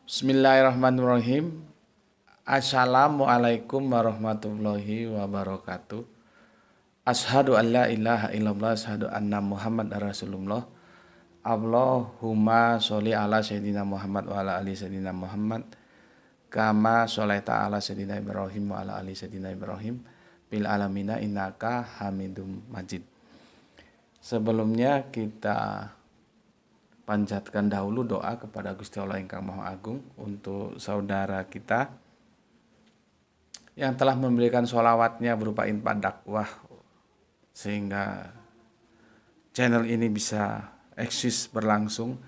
Bismillahirrahmanirrahim. Assalamualaikum warahmatullahi wabarakatuh. Ashadu an la ilaha illallah, ashadu anna Muhammad Rasulullah. Allahumma sholli ala sayyidina Muhammad wa ala ali sayyidina Muhammad. Kama sholaita ala sayyidina Ibrahim wa ala ali sayyidina Ibrahim bil alamina innaka Hamidum Majid. Sebelumnya kita panjatkan dahulu doa kepada Gusti Allah Ingkang Maha Agung untuk saudara kita yang telah memberikan sholawatnya berupa infak dakwah sehingga channel ini bisa eksis berlangsung,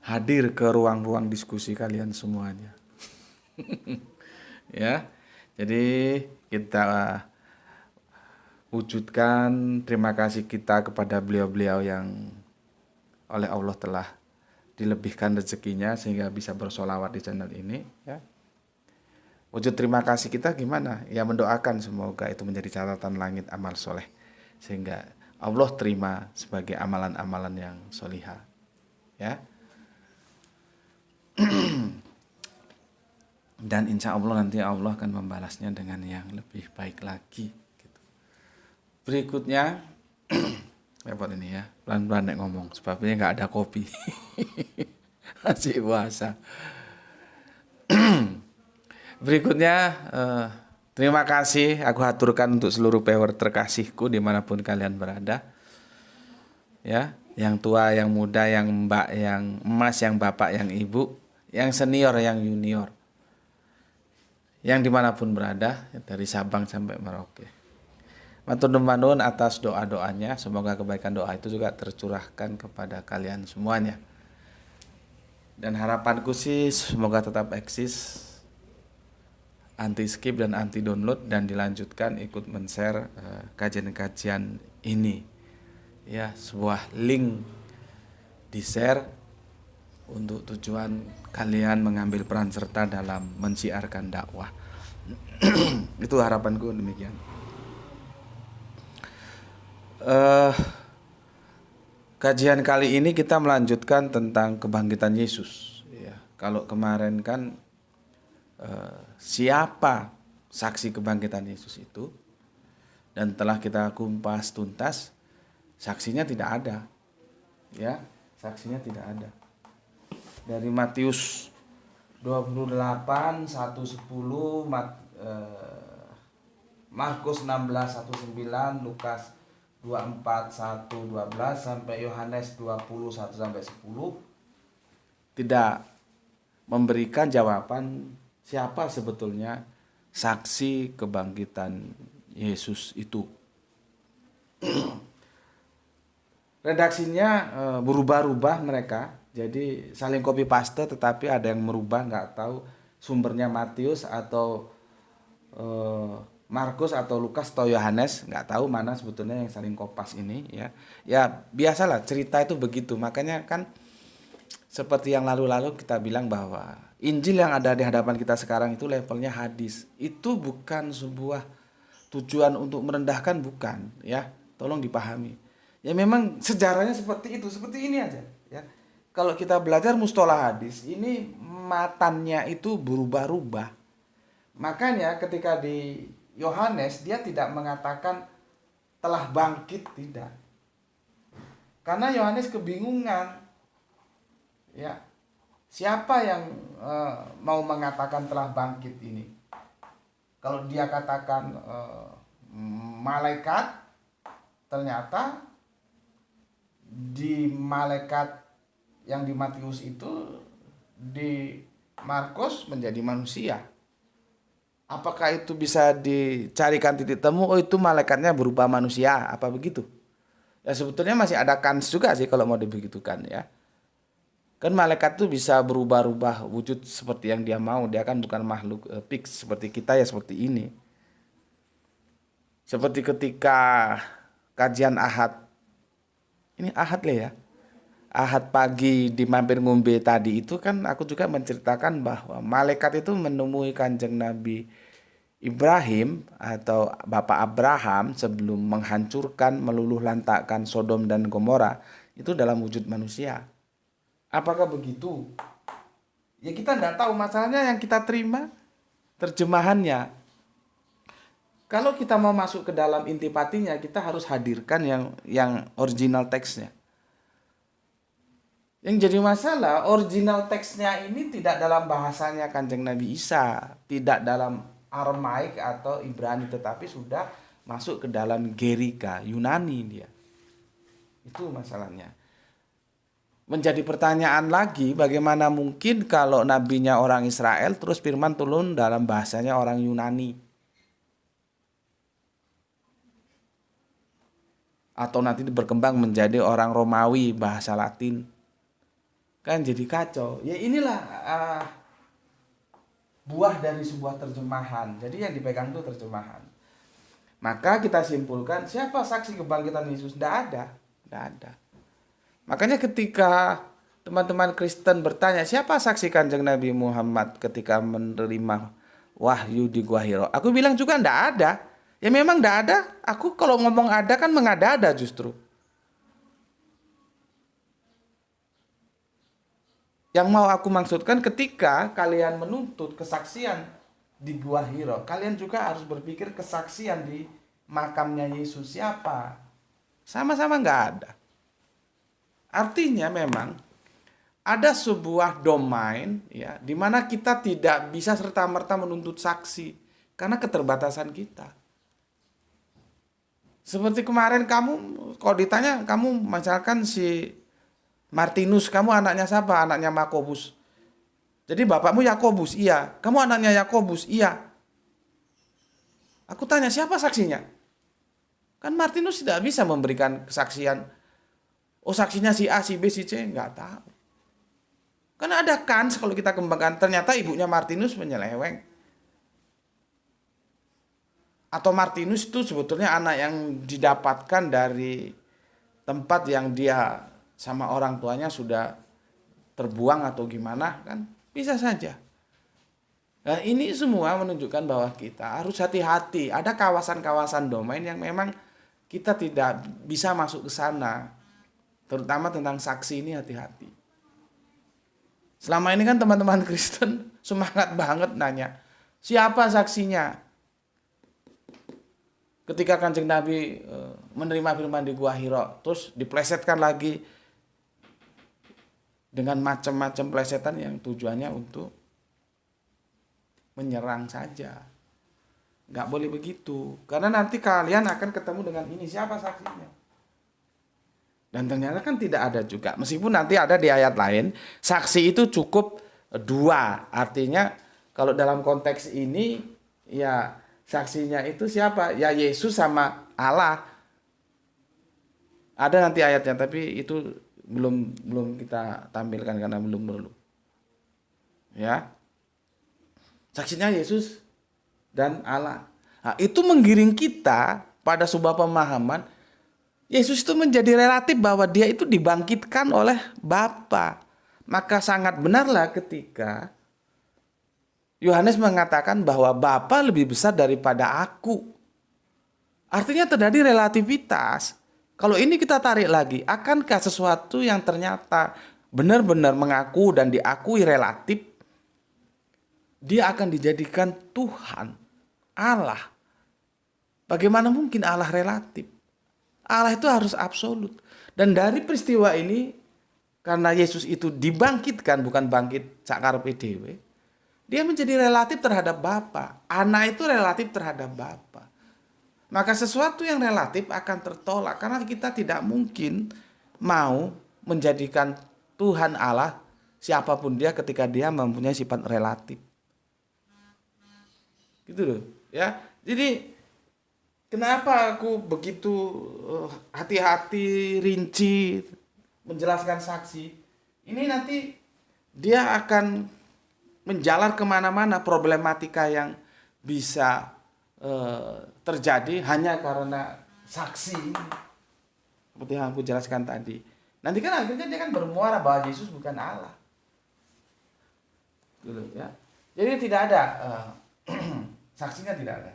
hadir ke ruang-ruang diskusi kalian semuanya. Ya, jadi kita wujudkan terima kasih kita kepada beliau-beliau yang oleh Allah telah dilebihkan rezekinya sehingga bisa bersolawat di channel ini, ya. Wujud terima kasih kita gimana? Ya mendoakan semoga itu menjadi catatan langit amal soleh sehingga Allah terima sebagai amalan-amalan yang solihah, ya. Dan insya Allah nanti Allah akan membalasnya dengan yang lebih baik lagi, gitu. Berikutnya repot ini ya, pelan-pelan nek ngomong sebabnya nggak ada kopi. Masih puasa. Berikutnya terima kasih aku haturkan untuk seluruh pewer terkasihku dimanapun kalian berada, ya, yang tua, yang muda, yang mbak, yang emas, yang bapak, yang ibu, yang senior, yang junior, yang dimanapun berada, dari Sabang sampai Merauke. Matur nuwun atas doa-doanya, semoga kebaikan doa itu juga tercurahkan kepada kalian semuanya. Dan harapanku sih semoga tetap eksis, anti skip dan anti download, dan dilanjutkan ikut men-share kajian-kajian ini. Ya, sebuah link di-share untuk tujuan kalian mengambil peran serta dalam mensiarkan dakwah. Itu harapanku demikian. Kajian kali ini kita melanjutkan tentang kebangkitan Yesus, ya. Kalau kemarin kan siapa saksi kebangkitan Yesus itu, dan telah kita kumpas tuntas, saksinya tidak ada, ya, saksinya tidak ada. Dari Matius 28 1:10, Markus 16 1:9, Lukas 24 1:12 sampai Yohanes 21 sampai 10 tidak memberikan jawaban siapa sebetulnya saksi kebangkitan Yesus itu. Redaksinya berubah-ubah mereka, jadi saling copy paste, tetapi ada yang merubah, nggak tahu sumbernya Matius atau Markus atau Lukas atau Yohanes, nggak tahu mana sebetulnya yang saling kopas ini, ya. Ya biasalah cerita itu begitu. Makanya kan seperti yang lalu-lalu kita bilang bahwa Injil yang ada di hadapan kita sekarang itu levelnya hadis. Itu bukan sebuah tujuan untuk merendahkan, bukan, ya. Tolong dipahami. Ya memang sejarahnya seperti itu, seperti ini aja, ya. Kalau kita belajar mustalah hadis, ini matannya itu berubah-ubah. Makanya ketika di Yohanes dia tidak mengatakan telah bangkit, tidak. Karena Yohanes kebingungan, ya. Siapa yang mau mengatakan telah bangkit ini? Kalau dia katakan malaikat, ternyata di malaikat yang di Matius itu di Markus menjadi manusia. Apakah itu bisa dicarikan titik temu? Oh, itu malaikatnya berupa manusia, apa begitu? Ya sebetulnya masih ada kans juga sih kalau mau dibegitukan, ya. Kan malaikat itu bisa berubah-ubah wujud seperti yang dia mau. Dia kan bukan makhluk fix seperti kita, ya, seperti ini. Seperti ketika kajian Ahad. Ini Ahad lah, ya. Ahad pagi di mampir ngombe tadi itu kan aku juga menceritakan bahwa malaikat itu menemui Kanjeng Nabi Ibrahim atau Bapak Abraham sebelum menghancurkan, meluluh lantakkan Sodom dan Gomora itu dalam wujud manusia. Apakah begitu? Ya kita tidak tahu, masalahnya yang kita terima terjemahannya. Kalau kita mau masuk ke dalam intipatinya, kita harus hadirkan yang original teksnya. Yang jadi masalah, original teksnya ini tidak dalam bahasanya Kanjeng Nabi Isa, tidak dalam Aramaik atau Ibrani, tetapi sudah masuk ke dalam Gerika, Yunani dia. Itu masalahnya. Menjadi pertanyaan lagi, bagaimana mungkin kalau nabinya orang Israel, terus firman turun dalam bahasanya orang Yunani? Atau nanti berkembang menjadi orang Romawi, bahasa Latin. Kan jadi kacau. Ya inilah buah dari sebuah terjemahan. Jadi yang dipegang itu terjemahan. Maka kita simpulkan, siapa saksi kebangkitan Yesus? Tidak ada. Tidak ada. Makanya ketika teman-teman Kristen bertanya, siapa saksi Kanjeng Nabi Muhammad ketika menerima wahyu di Gua Hiro? Aku bilang juga tidak ada. Ya memang tidak ada. Aku kalau ngomong ada kan mengada-ada justru. Yang mau aku maksudkan, ketika kalian menuntut kesaksian di Gua Hiro, kalian juga harus berpikir kesaksian di makamnya Yesus siapa? Sama-sama nggak ada. Artinya memang ada sebuah domain ya, di mana kita tidak bisa serta-merta menuntut saksi karena keterbatasan kita. Seperti kemarin kamu, kalau ditanya kamu misalkan si Martinus, kamu anaknya siapa? Anaknya Makobus. Jadi bapakmu Yakobus, iya. Kamu anaknya Yakobus, iya. Aku tanya, siapa saksinya? Kan Martinus tidak bisa memberikan kesaksian. Oh, saksinya si A, si B, si C, nggak tahu. Karena ada kans kalau kita kembangkan, ternyata ibunya Martinus menyeleweng. Atau Martinus itu sebetulnya anak yang didapatkan dari tempat yang dia sama orang tuanya sudah terbuang atau gimana, kan bisa saja. Nah, ini semua menunjukkan bahwa kita harus hati-hati. Ada kawasan-kawasan domain yang memang kita tidak bisa masuk ke sana. Terutama tentang saksi ini hati-hati. Selama ini kan teman-teman Kristen semangat banget nanya, siapa saksinya? Ketika Kanjeng Nabi menerima firman di Gua Hiro, terus diplesetkan lagi dengan macam-macam plesetan yang tujuannya untuk menyerang saja. Nggak boleh begitu. Karena nanti kalian akan ketemu dengan ini, siapa saksinya? Dan ternyata kan tidak ada juga. Meskipun nanti ada di ayat lain, saksi itu cukup dua. Artinya kalau dalam konteks ini, ya saksinya itu siapa? Ya Yesus sama Allah. Ada nanti ayatnya, tapi itu belum kita tampilkan karena belum perlu. Ya. Saksinya Yesus dan Allah. Nah, itu menggiring kita pada sebuah pemahaman Yesus itu menjadi relatif bahwa dia itu dibangkitkan oleh Bapa. Maka sangat benarlah ketika Yohanes mengatakan bahwa Bapa lebih besar daripada aku. Artinya terjadi relativitas. Kalau ini kita tarik lagi, akankah sesuatu yang ternyata benar-benar mengaku dan diakui relatif, dia akan dijadikan Tuhan, Allah. Bagaimana mungkin Allah relatif? Allah itu harus absolut. Dan dari peristiwa ini, karena Yesus itu dibangkitkan, bukan bangkit sakarepe dhewe, dia menjadi relatif terhadap Bapa. Anak itu relatif terhadap Bapa. Maka sesuatu yang relatif akan tertolak karena kita tidak mungkin mau menjadikan Tuhan Allah siapapun dia ketika dia mempunyai sifat relatif. Gitu loh, ya. Jadi kenapa aku begitu hati-hati, rinci menjelaskan saksi? Ini nanti dia akan menjalar kemana-mana problematika yang bisa terjadi hanya karena saksi seperti yang aku jelaskan tadi. Nanti kan akhirnya dia kan bermuara bahwa Yesus bukan Allah. Gitu, ya. Jadi tidak ada saksinya, tidak ada.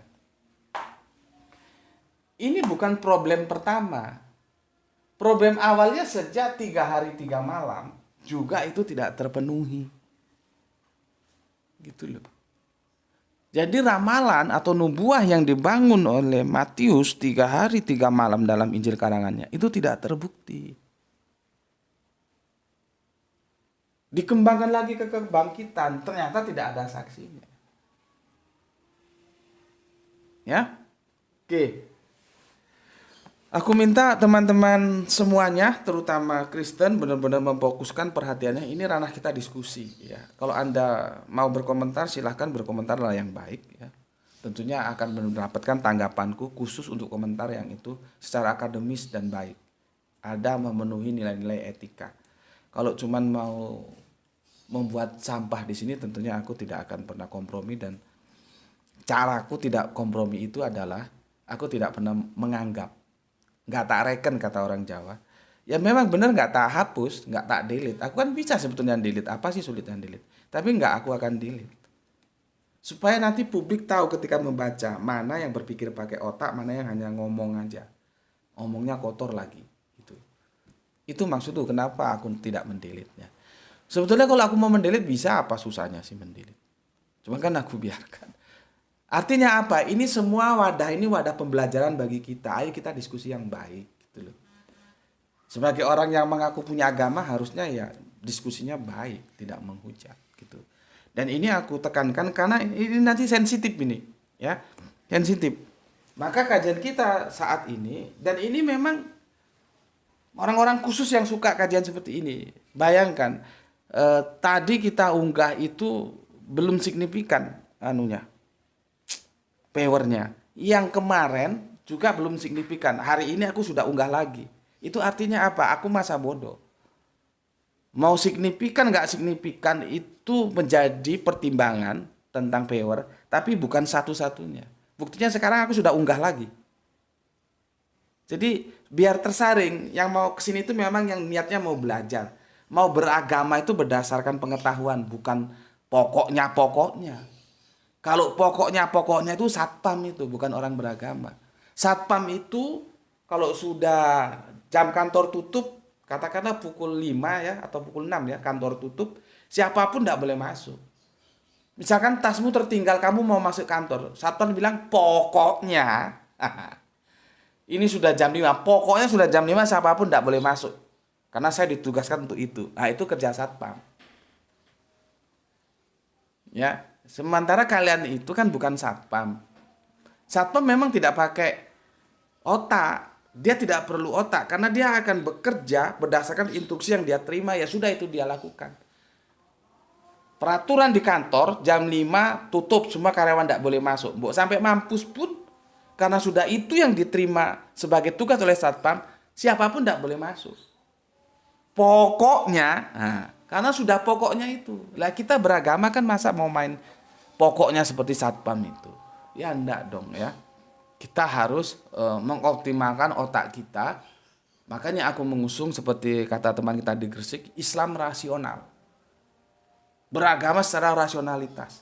Ini bukan problem pertama. Problem awalnya sejak 3 hari 3 malam juga itu tidak terpenuhi. Gitu loh. Jadi ramalan atau nubuah yang dibangun oleh Matius 3 hari 3 malam dalam Injil karangannya itu tidak terbukti. Dikembangkan lagi ke kebangkitan, ternyata tidak ada saksinya. Ya, oke. Aku minta teman-teman semuanya, terutama Kristen, benar-benar memfokuskan perhatiannya. Ini ranah kita diskusi, ya. Kalau Anda mau berkomentar, silahkan berkomentarlah yang baik, ya. Tentunya akan mendapatkan tanggapanku khusus untuk komentar yang itu secara akademis dan baik. Ada memenuhi nilai-nilai etika. Kalau cuman mau membuat sampah di sini, tentunya aku tidak akan pernah kompromi, dan caraku tidak kompromi itu adalah aku tidak pernah menganggap. Nggak tak reken kata orang Jawa. Ya memang benar nggak tak hapus, nggak tak delete. Aku kan bisa sebetulnya delete. Apa sih sulitnya delete? Tapi nggak aku akan delete. Supaya nanti publik tahu ketika membaca mana yang berpikir pakai otak, mana yang hanya ngomong aja. Ngomongnya kotor lagi. Itu maksudku kenapa aku tidak mendelete-nya. Sebetulnya kalau aku mau mendelete bisa, apa susahnya sih mendelete. Cuma kan aku biarkan. Artinya apa? Ini semua wadah ini wadah pembelajaran bagi kita. Ayo kita diskusi yang baik gitu loh. Sebagai orang yang mengaku punya agama harusnya ya diskusinya baik, tidak menghujat gitu. Dan ini aku tekankan karena ini nanti sensitif ini, ya. Sensitif. Maka kajian kita saat ini, dan ini memang orang-orang khusus yang suka kajian seperti ini. Bayangkan tadi kita unggah itu belum signifikan anunya. Powernya. Yang kemarin juga belum signifikan. Hari ini aku sudah unggah lagi. Itu artinya apa? Aku masa bodoh. Mau signifikan nggak signifikan itu menjadi pertimbangan tentang power, tapi bukan satu-satunya. Buktinya sekarang aku sudah unggah lagi. Jadi biar tersaring, yang mau kesini itu memang yang niatnya mau belajar. Mau beragama itu berdasarkan pengetahuan, bukan pokoknya. Kalau pokoknya itu satpam itu, bukan orang beragama. Satpam itu kalau sudah jam kantor tutup, katakanlah pukul 5 ya, atau pukul 6 ya, kantor tutup, siapapun tidak boleh masuk. Misalkan tasmu tertinggal, kamu mau masuk kantor, satpam bilang pokoknya, ini sudah jam 5, pokoknya sudah jam 5 siapapun tidak boleh masuk. Karena saya ditugaskan untuk itu. Nah itu kerja satpam. Ya. Sementara kalian itu kan bukan satpam. Satpam memang tidak pakai otak. Dia tidak perlu otak karena dia akan bekerja berdasarkan instruksi yang dia terima, ya sudah itu dia lakukan. Peraturan di kantor jam 5 tutup, semua karyawan tidak boleh masuk. Mbok sampai mampus pun karena sudah itu yang diterima sebagai tugas oleh satpam, siapapun tidak boleh masuk. Pokoknya, karena sudah pokoknya itu. Lah kita beragama kan masa mau main pokoknya seperti satpam itu. Ya enggak dong ya. Kita harus mengoptimalkan otak kita. Makanya aku mengusung seperti kata teman kita di Gresik, Islam rasional. Beragama secara rasionalitas.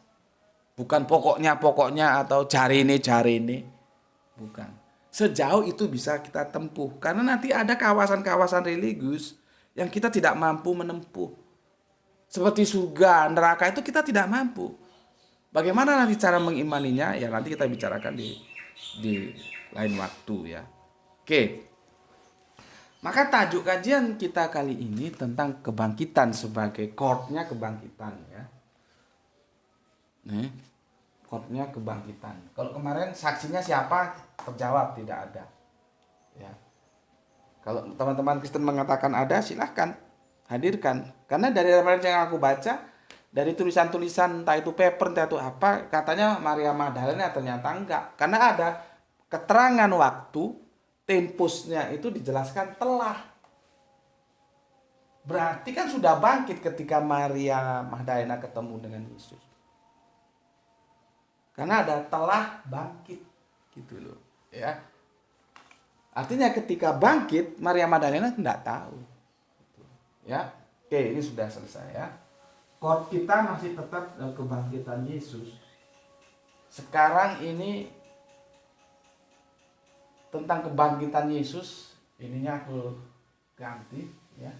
Bukan pokoknya atau cari ini. Bukan. Sejauh itu bisa kita tempuh. Karena nanti ada kawasan-kawasan religius yang kita tidak mampu menempuh. Seperti surga, neraka itu kita tidak mampu. Bagaimana nanti cara mengimaninya? Ya nanti kita bicarakan di lain waktu ya. Oke. Maka tajuk kajian kita kali ini tentang kebangkitan sebagai core-nya kebangkitan ya. Nih, core-nya kebangkitan. Kalau kemarin saksinya siapa? Terjawab tidak ada. Ya. Kalau teman-teman Kristen mengatakan ada, silahkan hadirkan. Karena dari referensi yang aku baca, dari tulisan-tulisan entah itu paper entah itu apa, katanya Maria Magdalena, ternyata enggak. Karena ada keterangan waktu, tempusnya itu dijelaskan telah. Berarti kan sudah bangkit ketika Maria Magdalena ketemu dengan Yesus. Karena ada telah bangkit gitu loh, ya. Artinya ketika bangkit Maria Magdalena tidak tahu. Ya. Oke, ini sudah selesai ya. Core kita masih tetap kebangkitan Yesus. Sekarang ini tentang kebangkitan Yesus, ininya aku ganti ya.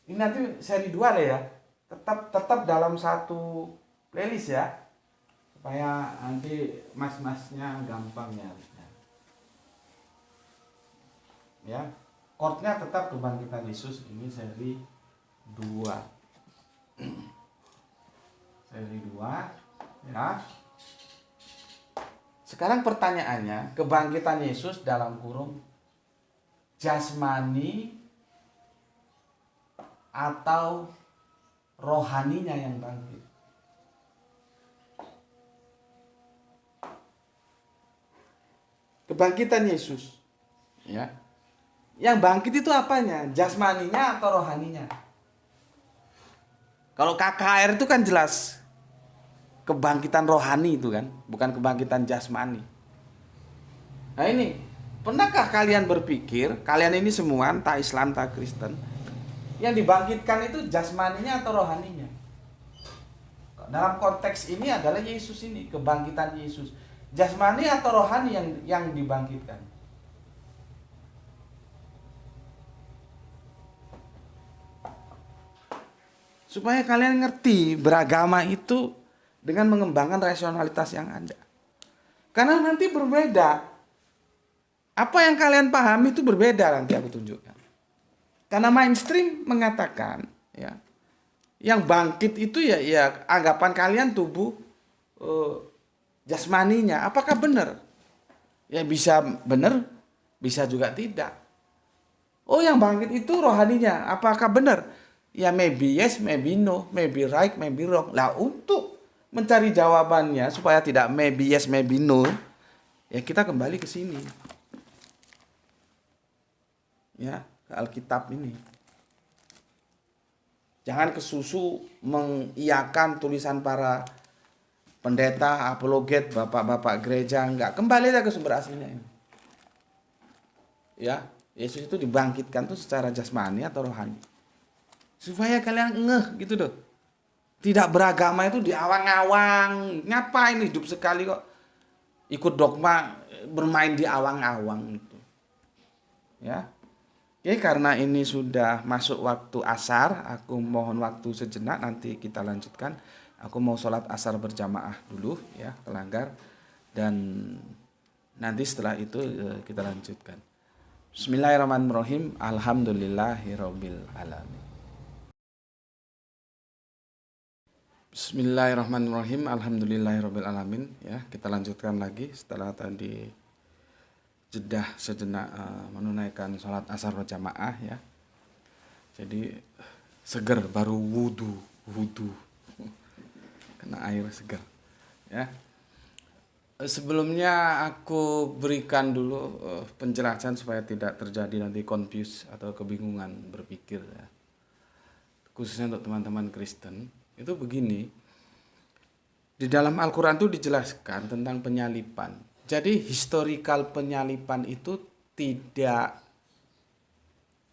Ini nanti seri 2 lah ya. Tetap dalam satu playlist ya, supaya nanti mas-masnya gampang ya. Ya, chordnya tetap kebangkitan Yesus, ini seri 2. Seri 2 ya. Sekarang pertanyaannya, kebangkitan Yesus dalam kurung jasmani atau rohaninya yang bangkit? Kebangkitan Yesus, ya. Yang bangkit itu apanya? Jasmaninya atau rohaninya? Kalau KKR itu kan jelas kebangkitan rohani itu kan, bukan kebangkitan jasmani. Nah ini, pernahkah kalian berpikir, kalian ini semua entah Islam entah Kristen, yang dibangkitkan itu jasmaninya atau rohaninya? Dalam konteks ini adalah Yesus ini, kebangkitan Yesus. Jasmani atau rohani yang dibangkitkan? Supaya kalian ngerti beragama itu dengan mengembangkan rasionalitas yang ada. Karena nanti berbeda. Apa yang kalian pahami itu berbeda, nanti aku tunjukkan. Karena mainstream mengatakan ya, yang bangkit itu ya anggapan kalian tubuh jasmaninya. Apakah benar? Ya bisa benar, bisa juga tidak. Oh, yang bangkit itu rohaninya. Apakah benar? Ya maybe yes, maybe no, maybe right, maybe wrong. Lah untuk mencari jawabannya supaya tidak maybe yes, maybe no, ya kita kembali ke sini. Ya, ke Alkitab ini. Jangan kesusu mengiyakan tulisan para pendeta, apologet, bapak-bapak gereja, enggak. Kembali aja ke sumber aslinya ini. Ya, Yesus itu dibangkitkan tuh secara jasmani atau rohani. Supaya kalian ngeh gitu loh. Tidak beragama itu di awang-awang. Ngapain hidup sekali kok ikut dogma, bermain di awang-awang itu. Ya. Oke, karena ini sudah masuk waktu asar, aku mohon waktu sejenak, nanti kita lanjutkan. Aku mau sholat asar berjamaah dulu ya, Telanggar, dan nanti setelah itu kita lanjutkan. Bismillahirrahmanirrahim. Alhamdulillahirabbil alamin. Bismillahirrahmanirrahim. Alhamdulillahirabbil alamin. Ya, kita lanjutkan lagi setelah tadi jeda sejenak menunaikan sholat asar berjamaah ya. Jadi seger baru wudu kena air seger ya. Sebelumnya aku berikan dulu penjelasan supaya tidak terjadi nanti confuse atau kebingungan berpikir ya. Khususnya untuk teman-teman Kristen. Itu begini, di dalam Al-Quran itu dijelaskan tentang penyalipan. Jadi historical penyalipan itu tidak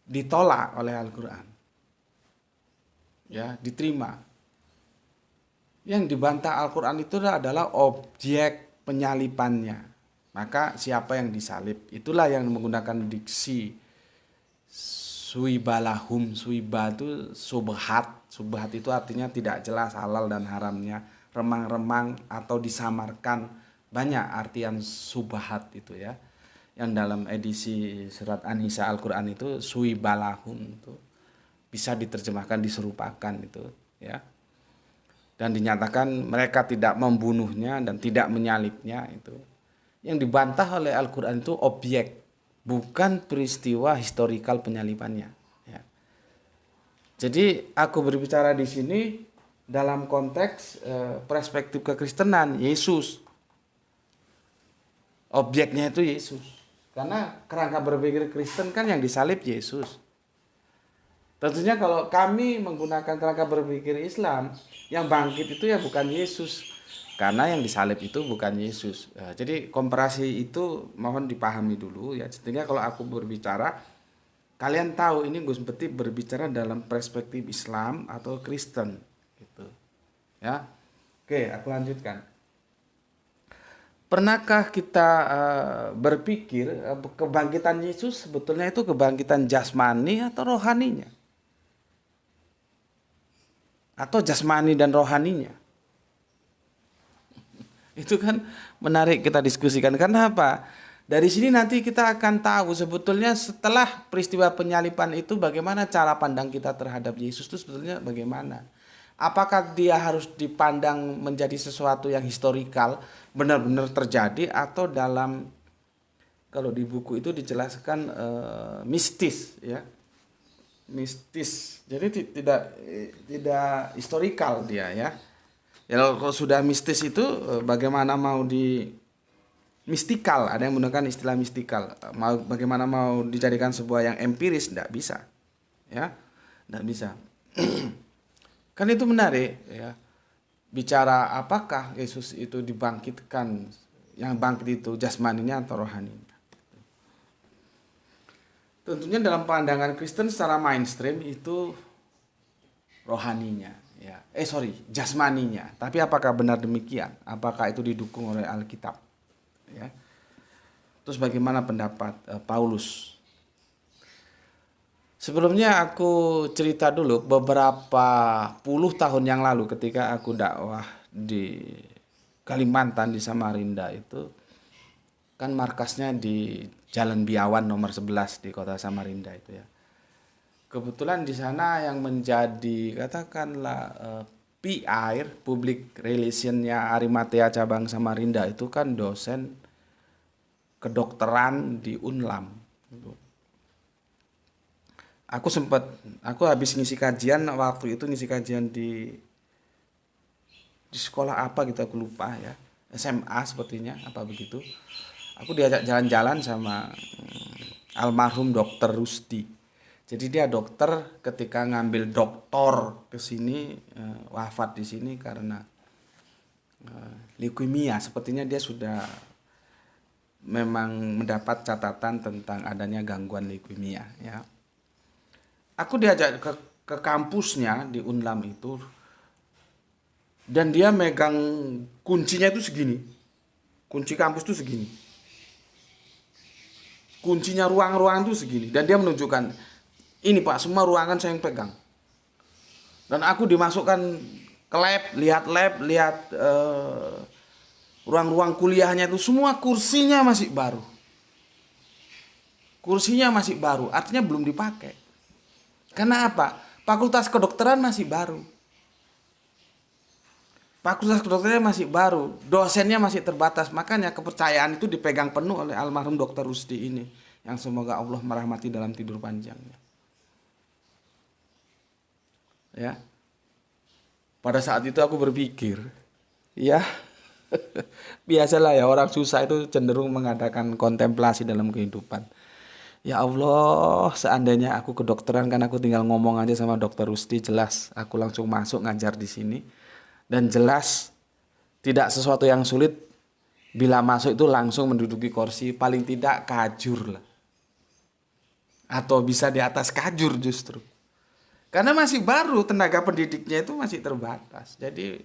ditolak oleh Al-Quran. Ya, diterima. Yang dibantah Al-Quran itu adalah objek penyalipannya. Maka siapa yang disalib, itulah yang menggunakan diksi suibalahum. Suiba itu subhat. Subhat itu artinya tidak jelas halal dan haramnya, remang-remang atau disamarkan. Banyak artian subhat itu ya. Yang dalam edisi surat An-Nisa Al-Quran itu suibalahum itu bisa diterjemahkan diserupakan itu ya. Dan dinyatakan mereka tidak membunuhnya dan tidak menyalibnya itu. Yang dibantah oleh Al-Quran itu objek, bukan peristiwa historical penyalibannya. Ya. Jadi aku berbicara di sini dalam konteks perspektif kekristenan, Yesus. Objeknya itu Yesus. Karena kerangka berpikir Kristen kan yang disalib Yesus. Tentunya kalau kami menggunakan kerangka berpikir Islam, yang bangkit itu ya bukan Yesus. Karena yang disalib itu bukan Yesus. Jadi komparasi itu mohon dipahami dulu ya. Sehingga kalau aku berbicara, kalian tahu ini Gus Peti berbicara dalam perspektif Islam atau Kristen gitu. Ya. Oke, aku lanjutkan. Pernahkah kita berpikir kebangkitan Yesus sebetulnya itu kebangkitan jasmani atau rohaninya? Atau jasmani dan rohaninya? Itu kan menarik kita diskusikan. Karena apa? Dari sini nanti kita akan tahu sebetulnya setelah peristiwa penyaliban itu bagaimana cara pandang kita terhadap Yesus itu sebetulnya bagaimana. Apakah dia harus dipandang menjadi sesuatu yang historikal, benar-benar terjadi, atau dalam, kalau di buku itu dijelaskan mistis, ya, mistis. Jadi tidak historikal dia, ya. Ya kalau sudah mistis itu bagaimana mau di mistikal, ada yang menggunakan istilah mistikal. Bagaimana mau dijadikan sebuah yang empiris, tidak bisa, ya, tidak bisa. Kan itu menarik, ya. Bicara apakah Yesus itu dibangkitkan, yang bangkit itu jasmaninya atau rohaninya. Tentunya dalam pandangan Kristen secara mainstream itu rohaninya, ya. Jasmaninya. Tapi apakah benar demikian? Apakah itu didukung oleh Alkitab? Ya. Terus bagaimana pendapat Paulus? Sebelumnya aku cerita dulu beberapa puluh tahun yang lalu ketika aku dakwah di Kalimantan di Samarinda itu, kan markasnya di Jalan Biawan nomor 11 di kota Samarinda itu, ya. Kebetulan di sana yang menjadi katakanlah PR public relationnya Arimatea cabang Samarinda itu kan dosen kedokteran di Unlam. Aku habis ngisi kajian waktu itu, ngisi kajian di sekolah apa gitu aku lupa, ya, SMA sepertinya apa begitu. Aku diajak jalan-jalan sama almarhum Dokter Rusdi. Jadi dia dokter, ketika ngambil doktor ke sini wafat di sini karena leukemia. Sepertinya dia sudah memang mendapat catatan tentang adanya gangguan leukemia, ya. Aku diajak ke kampusnya di Unlam itu, dan dia megang kuncinya itu segini. Kunci kampus itu segini. Kuncinya ruang-ruangan itu segini, dan dia menunjukkan, ini Pak, semua ruangan saya yang pegang. Dan aku dimasukkan ke lab, lihat ruang-ruang kuliahnya itu semua kursinya masih baru. Kursinya masih baru, artinya belum dipakai. Karena apa? Fakultas kedokteran masih baru. Fakultas kedokteran masih baru, dosennya masih terbatas. Makanya kepercayaan itu dipegang penuh oleh almarhum Dr. Rusdi ini, yang semoga Allah merahmati dalam tidur panjangnya. Ya. Pada saat itu aku berpikir, ya, biasalah ya, orang susah itu cenderung mengadakan kontemplasi dalam kehidupan. Ya Allah, seandainya aku kedokteran, kan aku tinggal ngomong aja sama Dokter Rusdi, jelas aku langsung masuk ngajar di sini, dan jelas tidak sesuatu yang sulit. Bila masuk itu langsung menduduki kursi, paling tidak kajur lah, atau bisa di atas kajur justru. Karena masih baru, tenaga pendidiknya itu masih terbatas. Jadi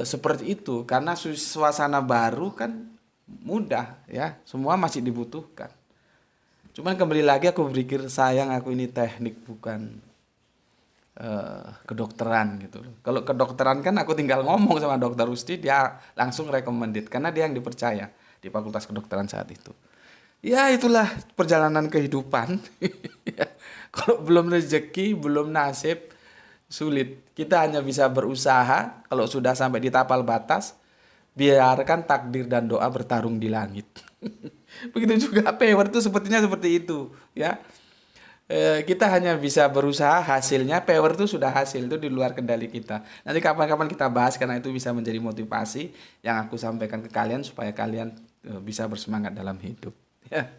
seperti itu, karena suasana baru kan mudah, ya, semua masih dibutuhkan. Cuman kembali lagi aku berpikir, sayang aku ini teknik bukan kedokteran gitu loh. Kalau kedokteran kan aku tinggal ngomong sama Dokter Rusdi, dia langsung recommended karena dia yang dipercaya di Fakultas Kedokteran saat itu. Ya itulah perjalanan kehidupan. Kalau belum rezeki, belum nasib, sulit. Kita hanya bisa berusaha. Kalau sudah sampai di tapal batas, biarkan takdir dan doa bertarung di langit. Begitu juga payword itu sepertinya seperti itu, ya. Kita hanya bisa berusaha, hasilnya payword itu sudah hasil, itu di luar kendali kita. Nanti kapan-kapan kita bahas, karena itu bisa menjadi motivasi yang aku sampaikan ke kalian supaya kalian bisa bersemangat dalam hidup, ya.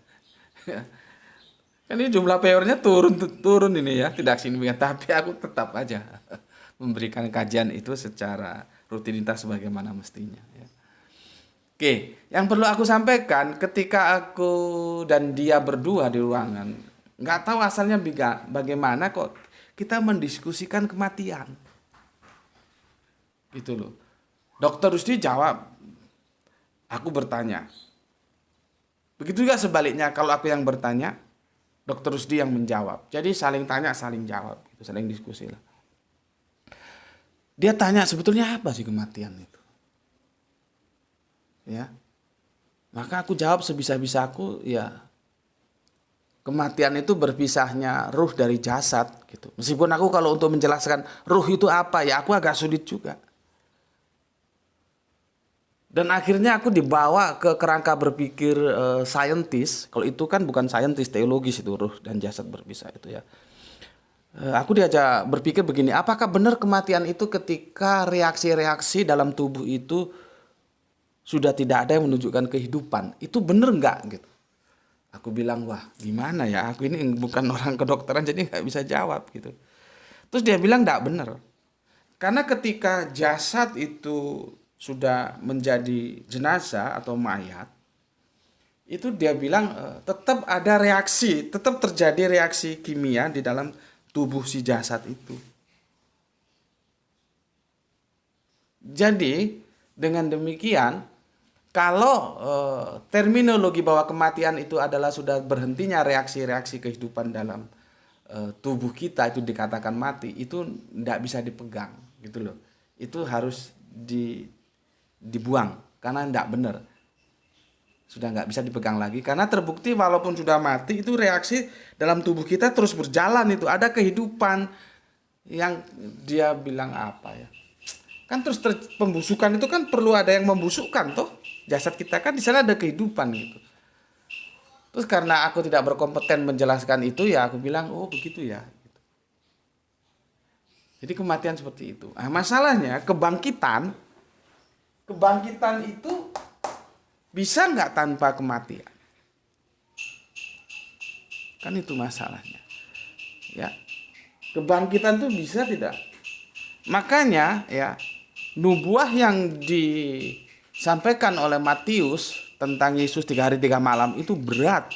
Kan ini jumlah paywordnya turun ini, ya, tidak signifikan, tapi aku tetap aja memberikan kajian itu secara rutinitas sebagaimana mestinya, ya. Oke, yang perlu aku sampaikan, ketika aku dan dia berdua di ruangan, nggak tahu asalnya bagaimana kok kita mendiskusikan kematian, gitu loh. Dokter Rusdi jawab, aku bertanya. Begitu juga sebaliknya, kalau aku yang bertanya, Dokter Rusdi yang menjawab. Jadi saling tanya, saling jawab, gitu, saling diskusi lah. Dia tanya, sebetulnya apa sih kematian itu? Ya. Maka aku jawab sebisa-bisaku, ya kematian itu berpisahnya ruh dari jasad gitu. Meskipun aku kalau untuk menjelaskan ruh itu apa, ya aku agak sulit juga. Dan akhirnya aku dibawa ke kerangka berpikir saintis. Kalau itu kan bukan saintis, teologis itu, ruh dan jasad berpisah itu ya. Aku diajak berpikir begini, apakah benar kematian itu ketika reaksi-reaksi dalam tubuh itu sudah tidak ada yang menunjukkan kehidupan? Itu benar nggak gitu? Aku bilang, wah gimana ya, aku ini bukan orang kedokteran jadi nggak bisa jawab gitu. Terus dia bilang nggak benar. Karena ketika jasad itu sudah menjadi jenazah atau mayat, itu dia bilang tetap ada reaksi, tetap terjadi reaksi kimia di dalam tubuh si jasad itu. Jadi dengan demikian, kalau terminologi bahwa kematian itu adalah sudah berhentinya reaksi-reaksi kehidupan dalam tubuh kita itu dikatakan mati, itu tidak bisa dipegang, gitu loh. Itu harus dibuang karena tidak benar. Sudah nggak bisa dipegang lagi karena terbukti walaupun sudah mati itu reaksi dalam tubuh kita terus berjalan, itu ada kehidupan yang dia bilang apa ya, kan terus pembusukan itu kan perlu ada yang membusukkan toh jasad kita, kan di sana ada kehidupan gitu. Terus karena aku tidak berkompeten menjelaskan itu, ya aku bilang oh begitu ya gitu. Jadi kematian seperti itu. Nah, masalahnya kebangkitan itu bisa nggak tanpa kematian? Kan itu masalahnya. Ya. Kebangkitan itu bisa tidak? Makanya ya, nubuah yang disampaikan oleh Matius tentang Yesus 3 hari 3 malam itu berat.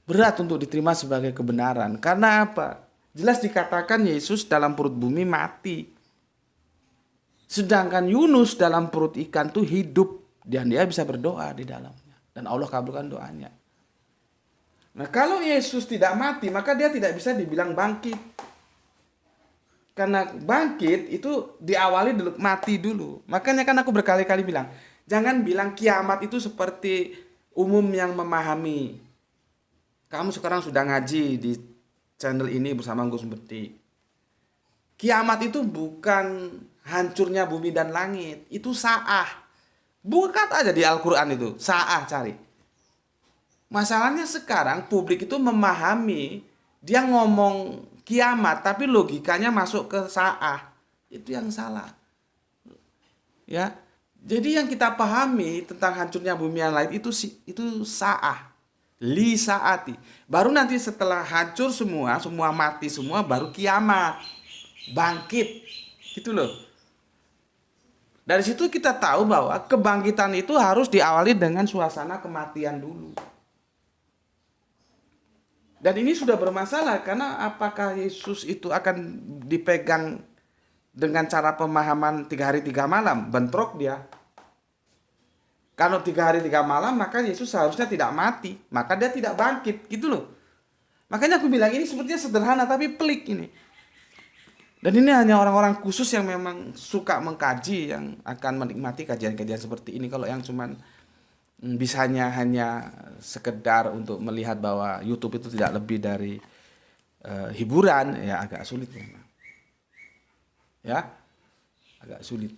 Berat untuk diterima sebagai kebenaran. Karena apa? Jelas dikatakan Yesus dalam perut bumi mati. Sedangkan Yunus dalam perut ikan itu hidup. Dan dia bisa berdoa di dalamnya. Dan Allah kabulkan doanya. Nah kalau Yesus tidak mati, maka dia tidak bisa dibilang bangkit. Karena bangkit itu diawali dulu, mati dulu. Makanya kan aku berkali-kali bilang, jangan bilang kiamat itu seperti umum yang memahami. Kamu sekarang sudah ngaji di channel ini bersama Gus Beti. Kiamat itu bukan hancurnya bumi dan langit. Itu sa'ah. Buka aja di Al-Quran itu, sa'ah cari. Masalahnya sekarang publik itu memahami, dia ngomong kiamat tapi logikanya masuk ke sa'ah. Itu yang salah. Ya. Jadi yang kita pahami tentang hancurnya bumi yang lain itu sa'ah. Li sa'ati. Baru nanti setelah hancur semua mati semua, baru kiamat. Bangkit. Gitu loh. Dari situ kita tahu bahwa kebangkitan itu harus diawali dengan suasana kematian dulu. Dan ini sudah bermasalah karena apakah Yesus itu akan dipegang dengan cara pemahaman 3 hari 3 malam? Bentrok dia. Kalau 3 hari 3 malam maka Yesus seharusnya tidak mati. Maka dia tidak bangkit. Gitu loh. Makanya aku bilang ini sepertinya sederhana tapi pelik ini. Dan ini hanya orang-orang khusus yang memang suka mengkaji yang akan menikmati kajian-kajian seperti ini. Kalau yang cuman bisanya hanya sekedar untuk melihat bahwa YouTube itu tidak lebih dari hiburan, ya agak sulit memang. Ya, agak sulit.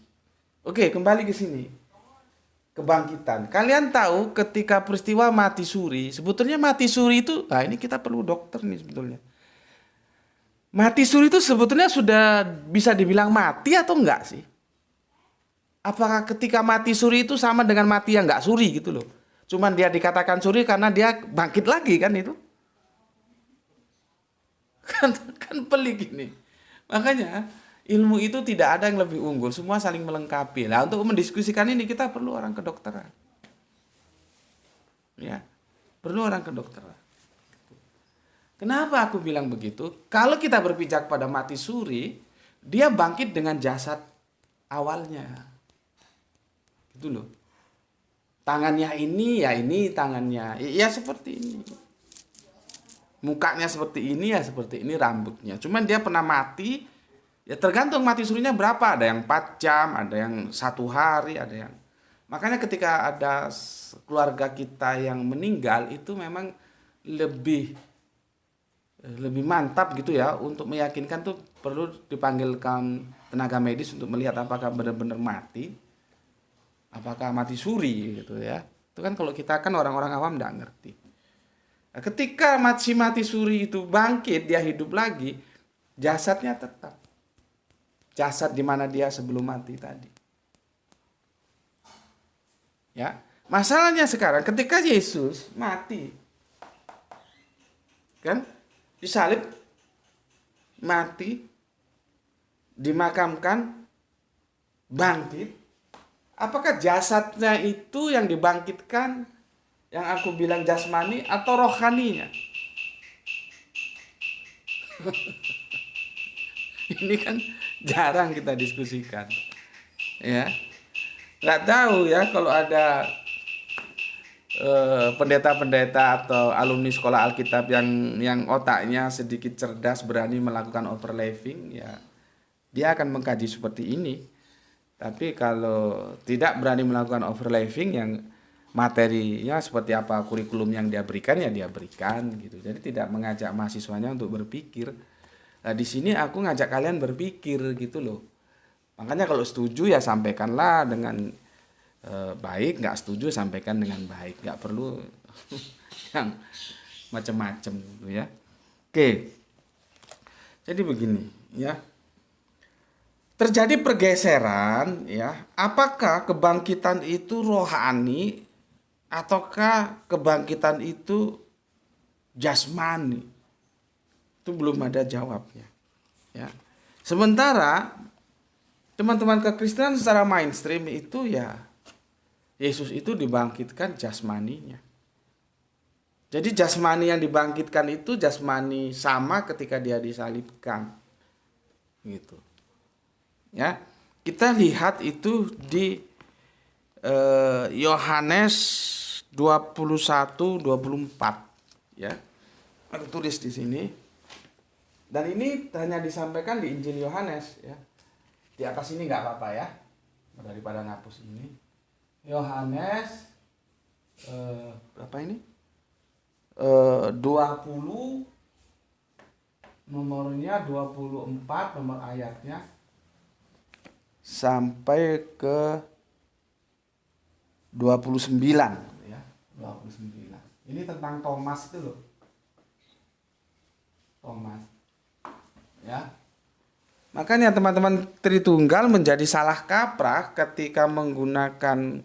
Oke, kembali ke sini. Kebangkitan. Kalian tahu ketika peristiwa mati suri, sebetulnya mati suri itu, nah ini kita perlu dokter nih sebetulnya. Mati suri itu sebetulnya sudah bisa dibilang mati atau enggak sih? Apakah ketika mati suri itu sama dengan mati yang enggak suri gitu loh? Cuman dia dikatakan suri karena dia bangkit lagi kan itu? Kan pelik ini. Makanya ilmu itu tidak ada yang lebih unggul, semua saling melengkapi. Nah, untuk mendiskusikan ini kita perlu orang kedokteran. Ya, perlu orang kedokteran. Kenapa aku bilang begitu? Kalau kita berpijak pada mati suri, dia bangkit dengan jasad awalnya. Gitu loh. Tangannya ini, ya ini tangannya. Ya seperti ini. Mukanya seperti ini, ya seperti ini rambutnya. Cuman dia pernah mati, ya tergantung mati surinya berapa. Ada yang 4 jam, ada yang 1 hari, ada yang Makanya ketika ada keluarga kita yang meninggal itu memang lebih lebih mantap gitu ya untuk meyakinkan tuh perlu dipanggilkan tenaga medis untuk melihat apakah benar-benar mati, apakah mati suri gitu ya. Itu kan kalau kita kan orang-orang awam nggak ngerti. Nah, ketika mati suri itu bangkit, dia hidup lagi, jasadnya tetap. Jasad di mana dia sebelum mati tadi. Ya, masalahnya sekarang ketika Yesus mati, kan disalib, mati, dimakamkan, bangkit. Apakah jasadnya itu yang dibangkitkan, yang aku bilang jasmani atau rohaninya? Ini kan jarang kita diskusikan, ya. Nggak tahu ya kalau ada pendeta-pendeta atau alumni sekolah Alkitab yang otaknya sedikit cerdas, berani melakukan overlapping, ya dia akan mengkaji seperti ini. Tapi kalau tidak berani melakukan overlapping, yang materinya seperti apa kurikulum yang dia berikan, ya dia berikan gitu. Jadi tidak mengajak mahasiswanya untuk berpikir. Nah, di sini aku ngajak kalian berpikir gitu loh. Makanya kalau setuju ya sampaikanlah dengan baik, nggak setuju sampaikan dengan baik, nggak perlu yang macam-macam gitu ya. Oke, jadi begini ya, terjadi pergeseran ya. Apakah kebangkitan itu rohani ataukah kebangkitan itu jasmani? Itu belum ada jawabnya ya. Sementara teman-teman kekristenan secara mainstream itu ya Yesus itu dibangkitkan jasmaninya. Jadi jasmani yang dibangkitkan itu jasmani sama ketika dia disalibkan. Gitu. Ya. Kita lihat itu di Yohanes 21:24 ya. Aku tulis di sini. Dan ini hanya disampaikan di Injil Yohanes ya. Di atas ini nggak apa-apa ya. Daripada ngapus ini. Yohanes berapa ini? 20 nomornya 24 nomor ayatnya sampai ke 29 ya, 29. Ini tentang Thomas itu loh. Thomas. Ya. Makanya teman-teman Tritunggal menjadi salah kaprah ketika menggunakan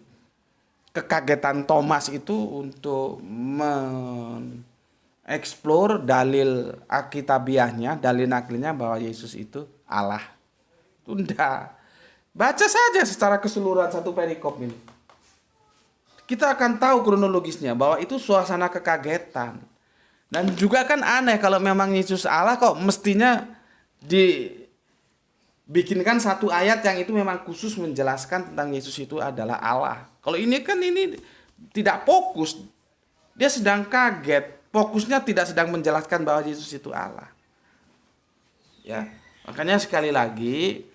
kekagetan Thomas itu untuk mengeksplor dalil Alkitabiahnya, dalil naklinya bahwa Yesus itu Allah. Itu enggak. Baca saja secara keseluruhan satu perikop ini. Kita akan tahu kronologisnya bahwa itu suasana kekagetan. Dan juga kan aneh kalau memang Yesus Allah kok mestinya dibikinkan satu ayat yang itu memang khusus menjelaskan tentang Yesus itu adalah Allah. Kalau ini kan ini tidak fokus. Dia sedang kaget. Fokusnya tidak sedang menjelaskan bahwa Yesus itu Allah. Ya, makanya sekali lagi,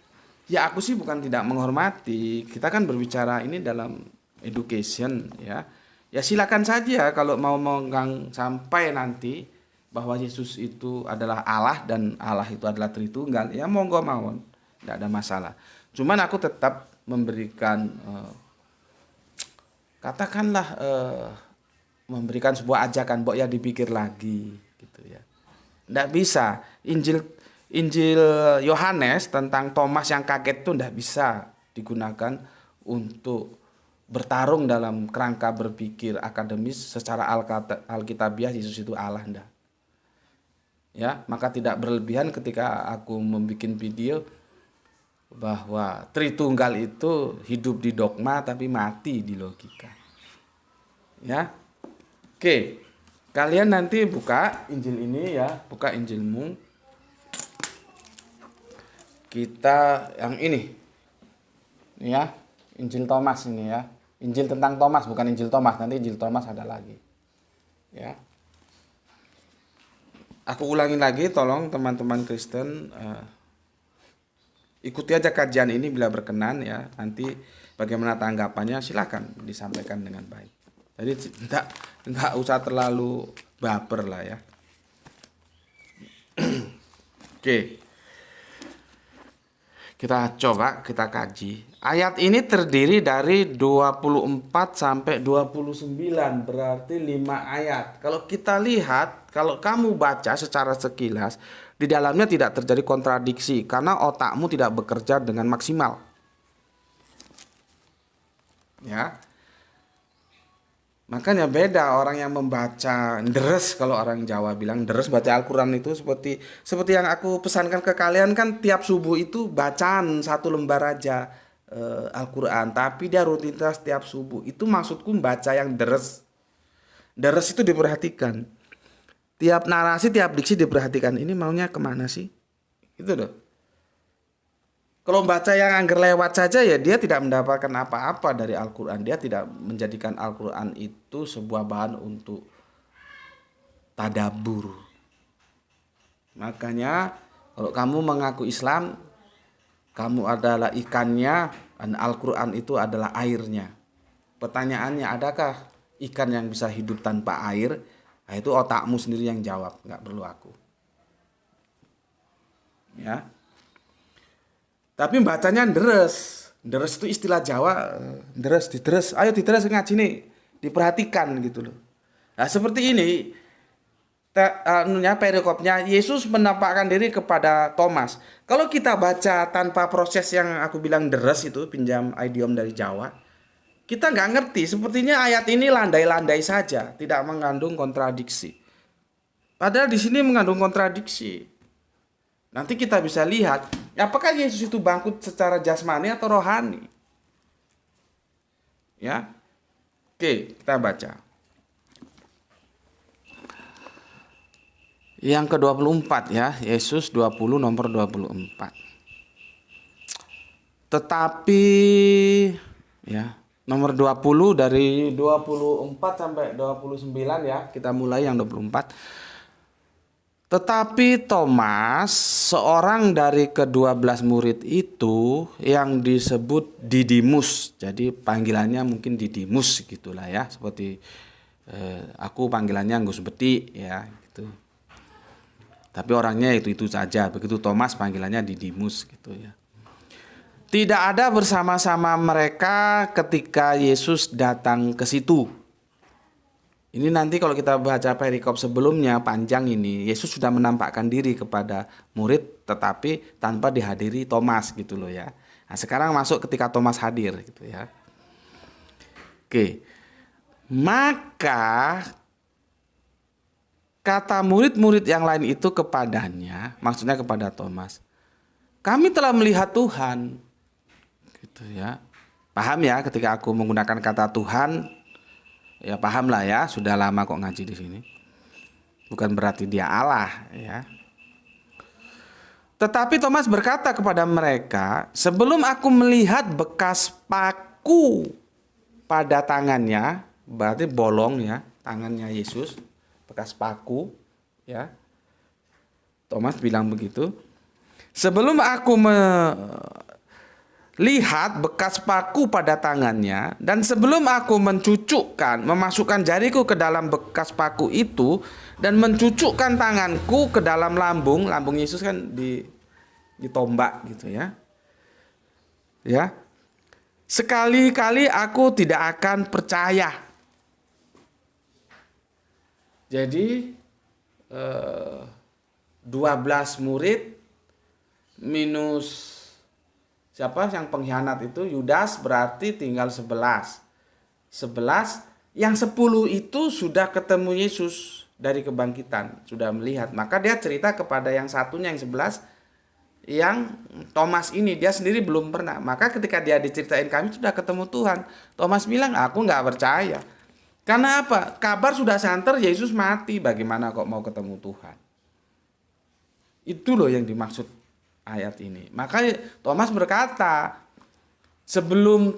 ya aku sih bukan tidak menghormati. Kita kan berbicara ini dalam education ya. Ya silakan saja kalau mau menggang sampai nanti bahwa Yesus itu adalah Allah dan Allah itu adalah Tritunggal. Ya monggo mawon. Tidak ada masalah. Cuman aku tetap memberikan katakanlah memberikan sebuah ajakan, mbok ya dipikir lagi gitu ya. Tidak bisa Injil Yohanes tentang Thomas yang kaget itu tidak bisa digunakan untuk bertarung dalam kerangka berpikir akademis secara alkitabiah Yesus itu Allah enggak. Ya, maka tidak berlebihan ketika aku membuat video bahwa Tritunggal itu hidup di dogma tapi mati di logika. Ya. Oke. Kalian nanti buka Injil ini ya, buka Injilmu. Kita yang ini. Ya, Injil Thomas ini ya. Injil tentang Thomas, bukan Injil Thomas. Nanti Injil Thomas ada lagi. Ya. Aku ulangi lagi, tolong teman-teman Kristen ikuti aja kajian ini bila berkenan ya. Nanti Bagaimana tanggapannya silakan disampaikan dengan baik. Jadi enggak usah terlalu baper lah ya. Oke. Kita coba kita kaji. Ayat ini terdiri dari 24 sampai 29, berarti 5 ayat. Kalau kita lihat, kalau kamu baca secara sekilas, di dalamnya tidak terjadi kontradiksi karena otakmu tidak bekerja dengan maksimal. Ya. Makanya beda orang yang membaca deres, kalau orang Jawa bilang deres baca Al-Quran itu seperti yang aku pesankan ke kalian kan tiap subuh itu bacaan 1 lembar aja Al-Quran, tapi dia rutinitas tiap subuh. Itu maksudku baca yang deres. Deres itu diperhatikan. Tiap narasi, tiap diksi diperhatikan. Ini maunya kemana sih? Itu loh. Kalau baca yang angger lewat saja ya dia tidak mendapatkan apa-apa dari Al-Quran. Dia tidak menjadikan Al-Quran itu sebuah bahan untuk tadabbur. Makanya kalau kamu mengaku Islam, kamu adalah ikannya dan Al-Quran itu adalah airnya. Pertanyaannya, adakah ikan yang bisa hidup tanpa air? Nah, itu otakmu sendiri yang jawab, nggak perlu aku. Ya. Tapi bacanya deres. Deres itu istilah Jawa, deres. Ayo diteres ngaji nih. Diperhatikan gitu loh. Nah, seperti ini perikopnya Yesus menampakkan diri kepada Thomas. Kalau kita baca tanpa proses yang aku bilang deres itu, pinjam idiom dari Jawa, kita nggak ngerti. Sepertinya ayat ini landai-landai saja, tidak mengandung kontradiksi. Padahal di sini mengandung kontradiksi. Nanti kita bisa lihat, apakah Yesus itu bangkit secara jasmani atau rohani? Ya. Oke, kita baca. Yang ke-24 ya, Yesus 20 nomor 24. Tetapi ya, nomor 20 dari 24 sampai 29 ya, kita mulai yang 24. Tetapi Thomas, seorang dari ke-12 murid itu yang disebut Didimus. Jadi panggilannya mungkin Didimus gitulah ya, seperti aku panggilannya Gus Beti ya gitu. Tapi orangnya itu saja. Begitu Thomas panggilannya Didimus gitu ya. Tidak ada bersama-sama mereka ketika Yesus datang ke situ. Ini nanti kalau kita baca perikop sebelumnya panjang ini, Yesus sudah menampakkan diri kepada murid tetapi tanpa dihadiri Thomas gitu loh ya. Nah, sekarang masuk ketika Thomas hadir gitu ya. Oke. Maka kata murid-murid yang lain itu kepadanya, maksudnya kepada Thomas, kami telah melihat Tuhan. Gitu ya. Paham ya ketika aku menggunakan kata Tuhan? Ya paham lah ya, sudah lama kok ngaji di sini. Bukan berarti dia Allah ya. Tetapi Thomas berkata kepada mereka, sebelum aku melihat bekas paku pada tangannya, berarti bolong ya, tangannya Yesus, bekas paku ya. Thomas bilang begitu. Sebelum aku lihat bekas paku pada tangannya, dan sebelum aku memasukkan jariku ke dalam bekas paku itu, dan mencucukkan tanganku ke dalam lambung Yesus kan ditombak gitu ya. Ya. Sekali-kali aku tidak akan percaya. Jadi 12 murid minus siapa yang pengkhianat itu? Yudas, berarti tinggal 11. Yang 10 itu sudah ketemu Yesus dari kebangkitan, sudah melihat. Maka dia cerita kepada yang satunya, yang 11, yang Thomas ini, dia sendiri belum pernah. Maka ketika dia diceritain kami sudah ketemu Tuhan, Thomas bilang, aku nggak percaya. Karena apa? Kabar sudah santer Yesus mati, bagaimana kok mau ketemu Tuhan? Itu loh yang dimaksud ayat ini. Makanya Thomas berkata, sebelum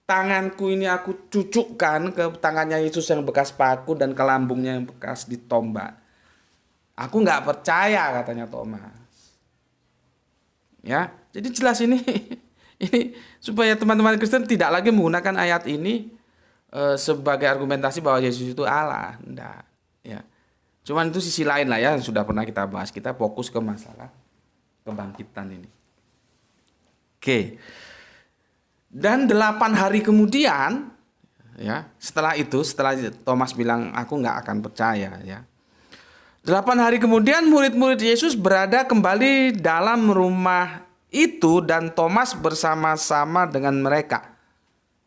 tanganku ini aku cucukkan ke tangannya Yesus yang bekas paku dan ke lambungnya yang bekas ditombak, aku nggak percaya, katanya Thomas. Ya, jadi jelas ini Ini supaya teman-teman Kristen tidak lagi menggunakan ayat ini sebagai argumentasi bahwa Yesus itu Allah. Enggak, ya. Cuman itu sisi lain lah ya, yang sudah pernah kita bahas. Kita fokus ke masalah kebangkitan ini. Oke. Dan 8 hari kemudian, ya, setelah Thomas bilang aku nggak akan percaya, ya. 8 hari kemudian murid-murid Yesus berada kembali dalam rumah itu dan Thomas bersama-sama dengan mereka.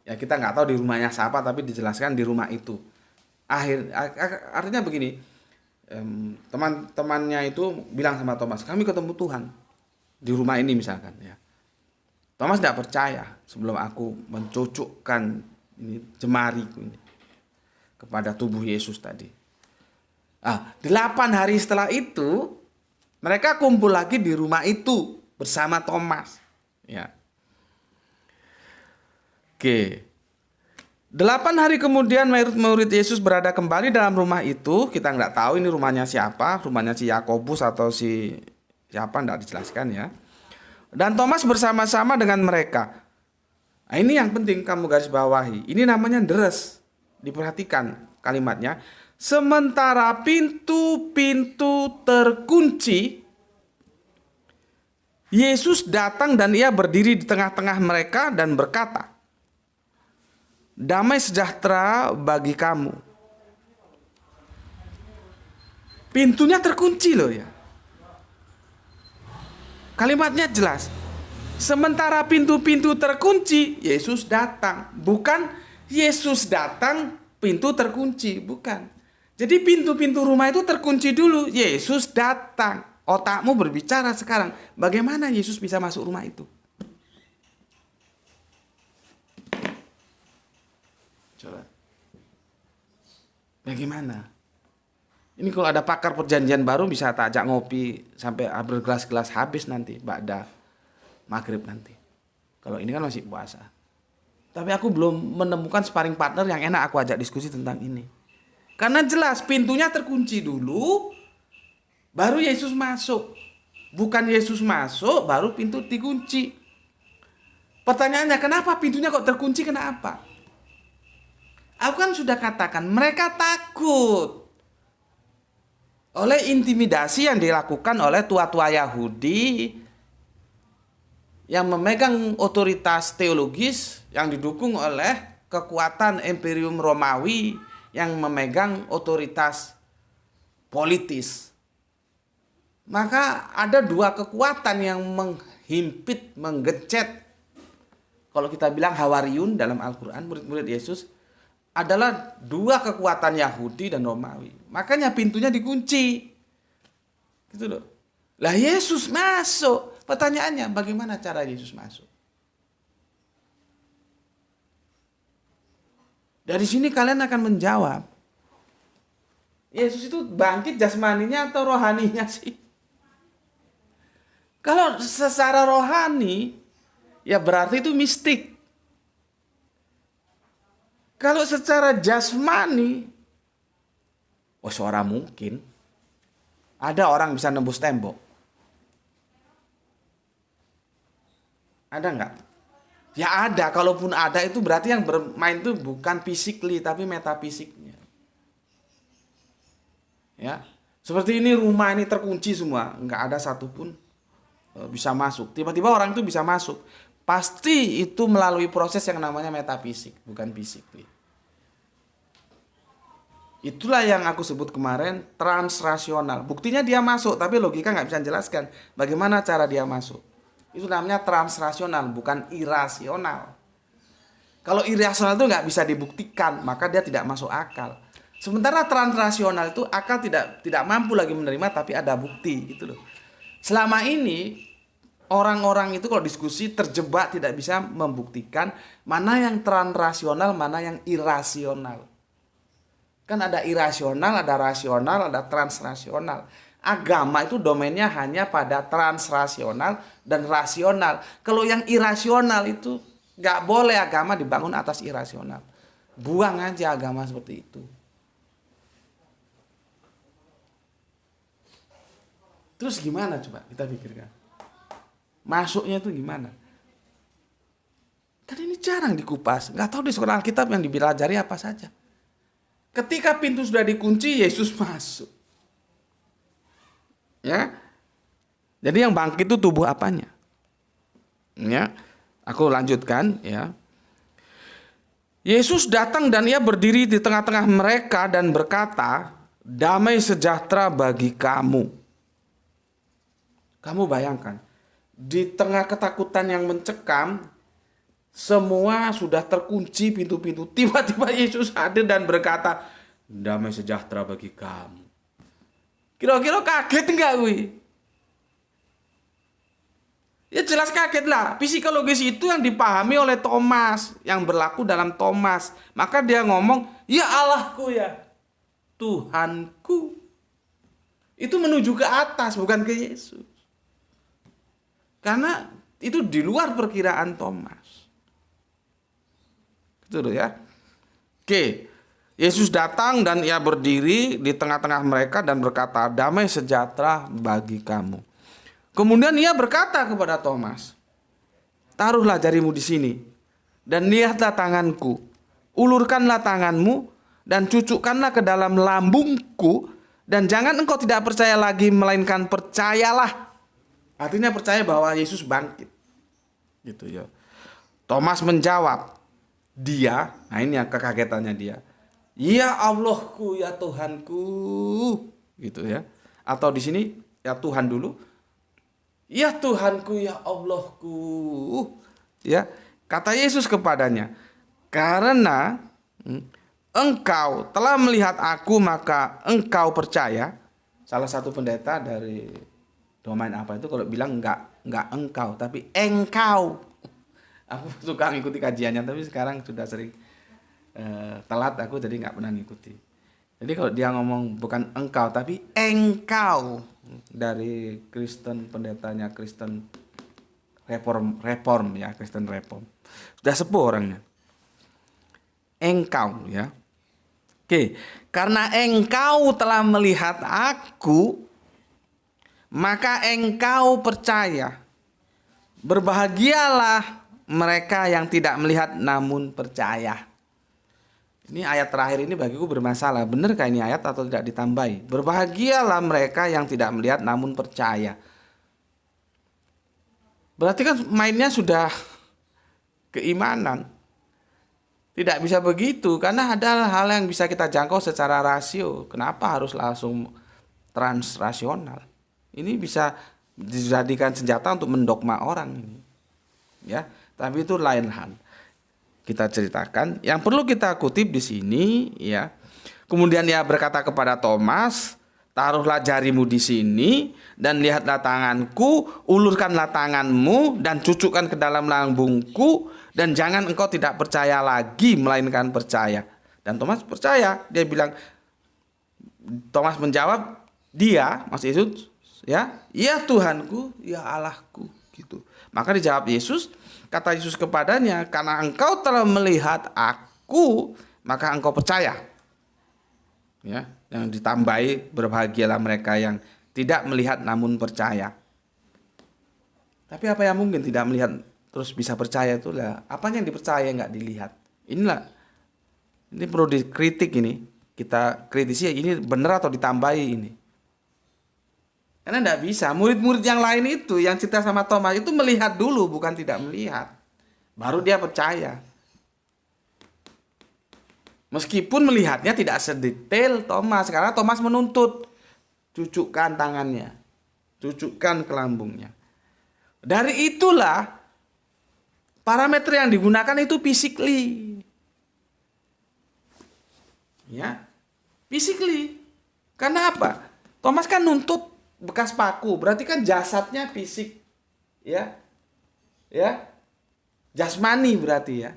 Ya kita nggak tahu di rumahnya siapa, tapi dijelaskan di rumah itu. Artinya begini, teman-temannya itu bilang sama Thomas, kami ketemu Tuhan di rumah ini misalkan. Ya. Thomas tidak percaya sebelum aku mencucukkan ini jemariku ini kepada tubuh Yesus tadi. 8 hari setelah itu mereka kumpul lagi di rumah itu bersama Thomas. Ya. Oke. 8 hari kemudian murid Yesus berada kembali dalam rumah itu. Kita nggak tahu ini rumahnya siapa, rumahnya si Yakobus atau si siapa, nggak dijelaskan ya. Dan Thomas bersama-sama dengan mereka. Nah, ini yang penting kamu garis bawahi. Ini namanya deres. Diperhatikan kalimatnya. Sementara pintu-pintu terkunci, Yesus datang dan ia berdiri di tengah-tengah mereka dan berkata, damai sejahtera bagi kamu. Pintunya terkunci loh ya. Kalimatnya jelas. Sementara pintu-pintu terkunci, Yesus datang. Bukan Yesus datang, pintu terkunci. Bukan. Jadi pintu-pintu rumah itu terkunci dulu. Yesus datang. Otakmu berbicara sekarang. Bagaimana Yesus bisa masuk rumah itu? Coba. Bagaimana? Ini kalau ada pakar perjanjian baru bisa tak ajak ngopi sampai bergelas-gelas habis nanti. Ba'da maghrib nanti. Kalau ini kan masih puasa. Tapi aku belum menemukan sparring partner yang enak aku ajak diskusi tentang ini. Karena jelas pintunya terkunci dulu, baru Yesus masuk. Bukan Yesus masuk, baru pintu dikunci. Pertanyaannya, kenapa pintunya kok terkunci? Kenapa? Aku kan sudah katakan, mereka takut oleh intimidasi yang dilakukan oleh tua-tua Yahudi yang memegang otoritas teologis yang didukung oleh kekuatan Imperium Romawi yang memegang otoritas politis. Maka ada dua kekuatan yang menghimpit, menggecet. Kalau kita bilang Hawariyun dalam Al-Quran, murid-murid Yesus, adalah dua kekuatan Yahudi dan Romawi. Makanya pintunya dikunci. Gitu loh. Lah Yesus masuk. Pertanyaannya, bagaimana cara Yesus masuk? Dari sini kalian akan menjawab. Yesus itu bangkit jasmaninya atau rohaninya sih? Kalau secara rohani, ya berarti itu mistik. Kalau secara jasmani, suara mungkin. Ada orang bisa nembus tembok. Ada nggak? Ya ada, kalaupun ada itu berarti yang bermain itu bukan physically tapi metafisiknya. Ya, seperti ini rumah ini terkunci semua, nggak ada satupun bisa masuk. Tiba-tiba orang itu bisa masuk. Pasti itu melalui proses yang namanya metafisik, bukan physically. Itulah yang aku sebut kemarin transrasional. Buktinya dia masuk, tapi logika nggak bisa jelaskan bagaimana cara dia masuk. Itu namanya transrasional, bukan irasional. Kalau irasional itu nggak bisa dibuktikan, maka dia tidak masuk akal. Sementara transrasional itu akal tidak mampu lagi menerima, tapi ada bukti, gitu loh. Selama ini orang-orang itu kalau diskusi terjebak tidak bisa membuktikan mana yang transrasional, mana yang irasional. Kan ada irasional, ada rasional, ada transrasional. Agama itu domainnya hanya pada transrasional dan rasional. Kalau yang irasional itu nggak boleh agama dibangun atas irasional. Buang aja agama seperti itu. Terus gimana coba kita pikirkan? Masuknya itu gimana? Kan ini jarang dikupas. Nggak tahu di sekolah Alkitab yang dipelajari apa saja. Ketika pintu sudah dikunci, Yesus masuk. Ya. Jadi yang bangkit itu tubuh apanya? Ya. Aku lanjutkan ya. Yesus datang dan ia berdiri di tengah-tengah mereka dan berkata, "Damai sejahtera bagi kamu." Kamu bayangkan, di tengah ketakutan yang mencekam, semua sudah terkunci pintu-pintu. Tiba-tiba Yesus hadir dan berkata, "Damai sejahtera bagi kamu." Kira-kira kaget enggak gue? Ya jelas kaget lah. Psikologis itu yang dipahami oleh Thomas, yang berlaku dalam Thomas. Maka dia ngomong, "Ya Allahku ya, Tuhanku." Itu menuju ke atas, bukan ke Yesus. Karena itu di luar perkiraan Thomas. Gitu ya. Oke. Yesus datang dan ia berdiri di tengah-tengah mereka dan berkata, "Damai sejahtera bagi kamu." Kemudian ia berkata kepada Thomas, "Taruhlah jarimu di sini dan lihatlah tanganku. Ulurkanlah tanganmu dan cucukkanlah ke dalam lambungku, dan jangan engkau tidak percaya lagi melainkan percayalah." Artinya percaya bahwa Yesus bangkit. Gitu ya. Thomas menjawab, nah ini yang kekagetannya dia. "Ya Allahku, ya Tuhanku." Gitu ya. Atau di sini ya Tuhan dulu. "Ya Tuhanku, ya Allahku." Ya, kata Yesus kepadanya, "Karena engkau telah melihat aku, maka engkau percaya." Salah satu pendeta dari domain apa itu kalau bilang enggak engkau, tapi engkau. Aku suka ngikuti kajiannya, tapi sekarang sudah sering telat aku, jadi nggak pernah ngikuti. Jadi kalau dia ngomong bukan engkau tapi engkau, dari Kristen, pendetanya Kristen reform ya, Kristen reform. Sudah sepuh orangnya. Engkau ya. Oke, karena engkau telah melihat aku, maka engkau percaya. Berbahagialah mereka yang tidak melihat namun percaya. Ini ayat terakhir ini bagiku bermasalah. Benarkah ini ayat atau tidak ditambahi? Berbahagialah mereka yang tidak melihat namun percaya. Berarti kan mainnya sudah keimanan. Tidak bisa begitu, karena ada hal yang bisa kita jangkau secara rasio. Kenapa harus langsung transrasional? Ini bisa dijadikan senjata untuk mendogma orang ini. Ya, tapi itu lain hal. Kita ceritakan. Yang perlu kita kutip di sini ya. Kemudian ia berkata kepada Thomas, "Taruhlah jarimu di sini dan lihatlah tanganku, ulurkanlah tanganmu dan cucukkan ke dalam lambungku, dan jangan engkau tidak percaya lagi melainkan percaya." Dan Thomas percaya. Dia bilang, Thomas menjawab, Mas Yesus ya, "Ya Tuhanku, ya Allahku." Gitu. Maka dijawab Yesus, kata Yesus kepadanya, "Karena engkau telah melihat aku, maka engkau percaya." Ya, yang ditambahi, berbahagialah mereka yang tidak melihat namun percaya. Tapi apa yang mungkin tidak melihat terus bisa percaya itu lah? Apanya yang dipercaya nggak dilihat? Ini perlu dikritik ini. Kita kritisi ini benar atau ditambahi ini. Karena tidak bisa. Murid-murid yang lain itu yang cerita sama Thomas itu melihat dulu, bukan tidak melihat. Baru dia percaya. Meskipun melihatnya tidak sedetail Thomas, karena Thomas menuntut, "Cucukkan tangannya, cucukkan ke lambungnya." Dari itulah parameter yang digunakan itu physically. Ya, physically. Karena apa? Thomas kan nuntut bekas paku, berarti kan jasadnya fisik, ya, jasmani berarti ya.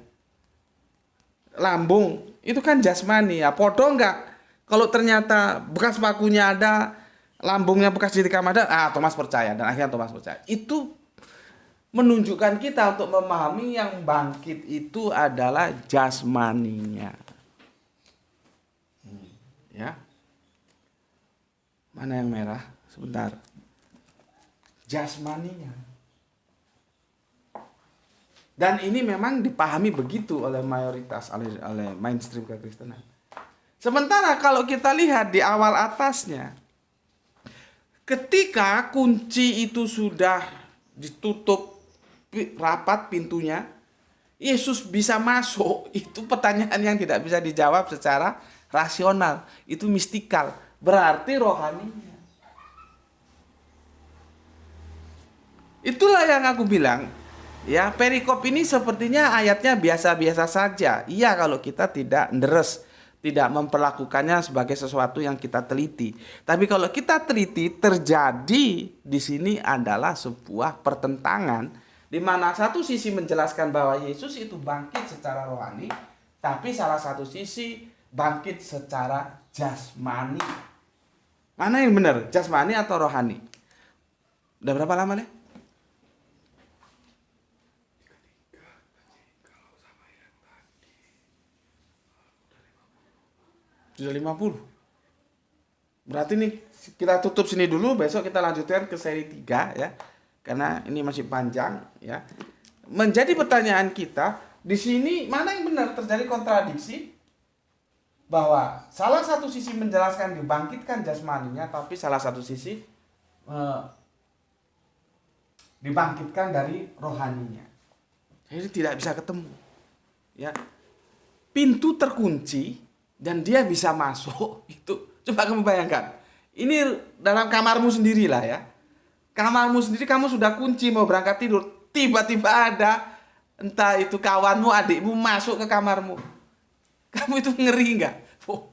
Lambung itu kan jasmani ya. Podo enggak? Kalau ternyata bekas pakunya ada, lambungnya bekas ditikam ada, Thomas percaya, dan akhirnya Thomas percaya. Itu menunjukkan kita untuk memahami yang bangkit itu adalah jasmaninya. Ya. Mana yang merah? Sebentar. Jasmaninya. Dan ini memang dipahami begitu oleh mayoritas, oleh mainstream kekristenan. Sementara kalau kita lihat di awal atasnya, ketika kunci itu sudah ditutup rapat pintunya, Yesus bisa masuk. Itu pertanyaan yang tidak bisa dijawab secara rasional. Itu mistikal. Berarti rohaninya. Itulah yang aku bilang. Ya, perikop ini sepertinya ayatnya biasa-biasa saja. Iya, kalau kita tidak deres, tidak memperlakukannya sebagai sesuatu yang kita teliti. Tapi kalau kita teliti, terjadi di sini adalah sebuah pertentangan di mana satu sisi menjelaskan bahwa Yesus itu bangkit secara rohani, tapi salah satu sisi bangkit secara jasmani. Mana yang benar? Jasmani atau rohani? Udah berapa lama nih? Sudah 50. Berarti nih kita tutup sini dulu, besok kita lanjutkan ke seri 3 ya. Karena ini masih panjang ya. Menjadi pertanyaan kita, di sini mana yang benar? Terjadi kontradiksi bahwa salah satu sisi menjelaskan dibangkitkan jasmaninya, tapi salah satu sisi dibangkitkan dari rohaninya. Jadi tidak bisa ketemu. Ya. Pintu terkunci dan dia bisa masuk itu. Coba kamu bayangkan. Ini dalam kamarmu sendirilah ya. Kamarmu sendiri kamu sudah kunci mau berangkat tidur. Tiba-tiba ada entah itu kawanmu, adikmu masuk ke kamarmu. Kamu itu ngeri nggak? Oh,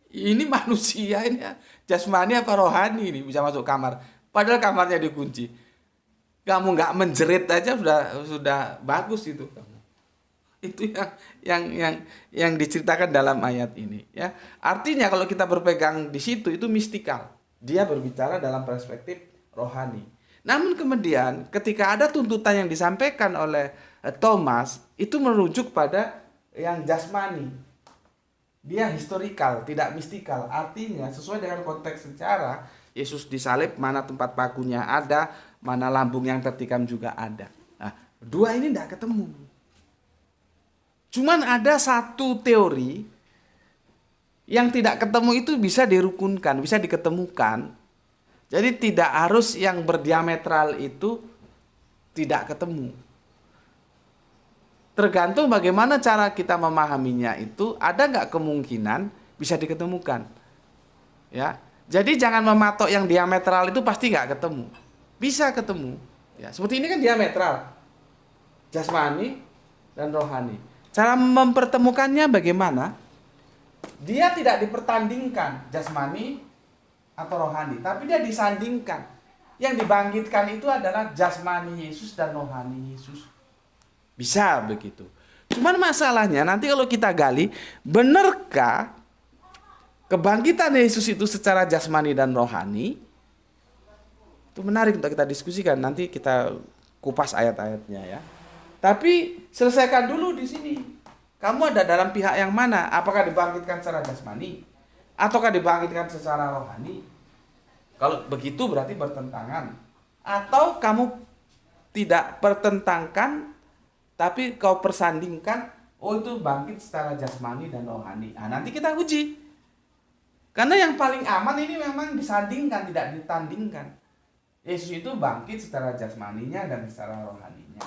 ini manusia ini ya. Jasmani apa rohani ini bisa masuk kamar. Padahal kamarnya dikunci. Kamu nggak menjerit aja sudah bagus itu. Itu yang diceritakan dalam ayat ini ya. Artinya kalau kita berpegang di situ itu mistikal. Dia berbicara dalam perspektif rohani. Namun kemudian ketika ada tuntutan yang disampaikan oleh Thomas itu merujuk pada yang jasmani. Dia historikal, tidak mistikal. Artinya sesuai dengan konteks sejarah, Yesus disalib, mana tempat pakunya ada, mana lambung yang tertikam juga ada. Nah, dua ini tidak ketemu. Cuman ada satu teori yang tidak ketemu itu bisa dirukunkan, bisa diketemukan. Jadi tidak harus yang berdiametral itu tidak ketemu. Tergantung bagaimana cara kita memahaminya itu, ada nggak kemungkinan bisa diketemukan. Ya, jadi jangan mematok yang diametral itu pasti nggak ketemu. Bisa ketemu. Ya, seperti ini kan diametral, jasmani dan rohani. Cara mempertemukannya bagaimana? Dia tidak dipertandingkan jasmani atau rohani, tapi dia disandingkan. Yang dibangkitkan itu adalah jasmani Yesus dan rohani Yesus. Bisa begitu. Cuman masalahnya nanti kalau kita gali, benarkah kebangkitan Yesus itu secara jasmani dan rohani? Itu menarik untuk kita diskusikan. Nanti kita kupas ayat-ayatnya ya. Tapi selesaikan dulu di sini. Kamu ada dalam pihak yang mana? Apakah dibangkitkan secara jasmani ataukah dibangkitkan secara rohani? Kalau begitu berarti bertentangan. Atau kamu tidak pertentangkan tapi kau persandingkan, oh itu bangkit secara jasmani dan rohani. Nah, nanti kita uji. Karena yang paling aman ini memang disandingkan, tidak ditandingkan. Yesus itu bangkit secara jasmaninya dan secara rohaninya.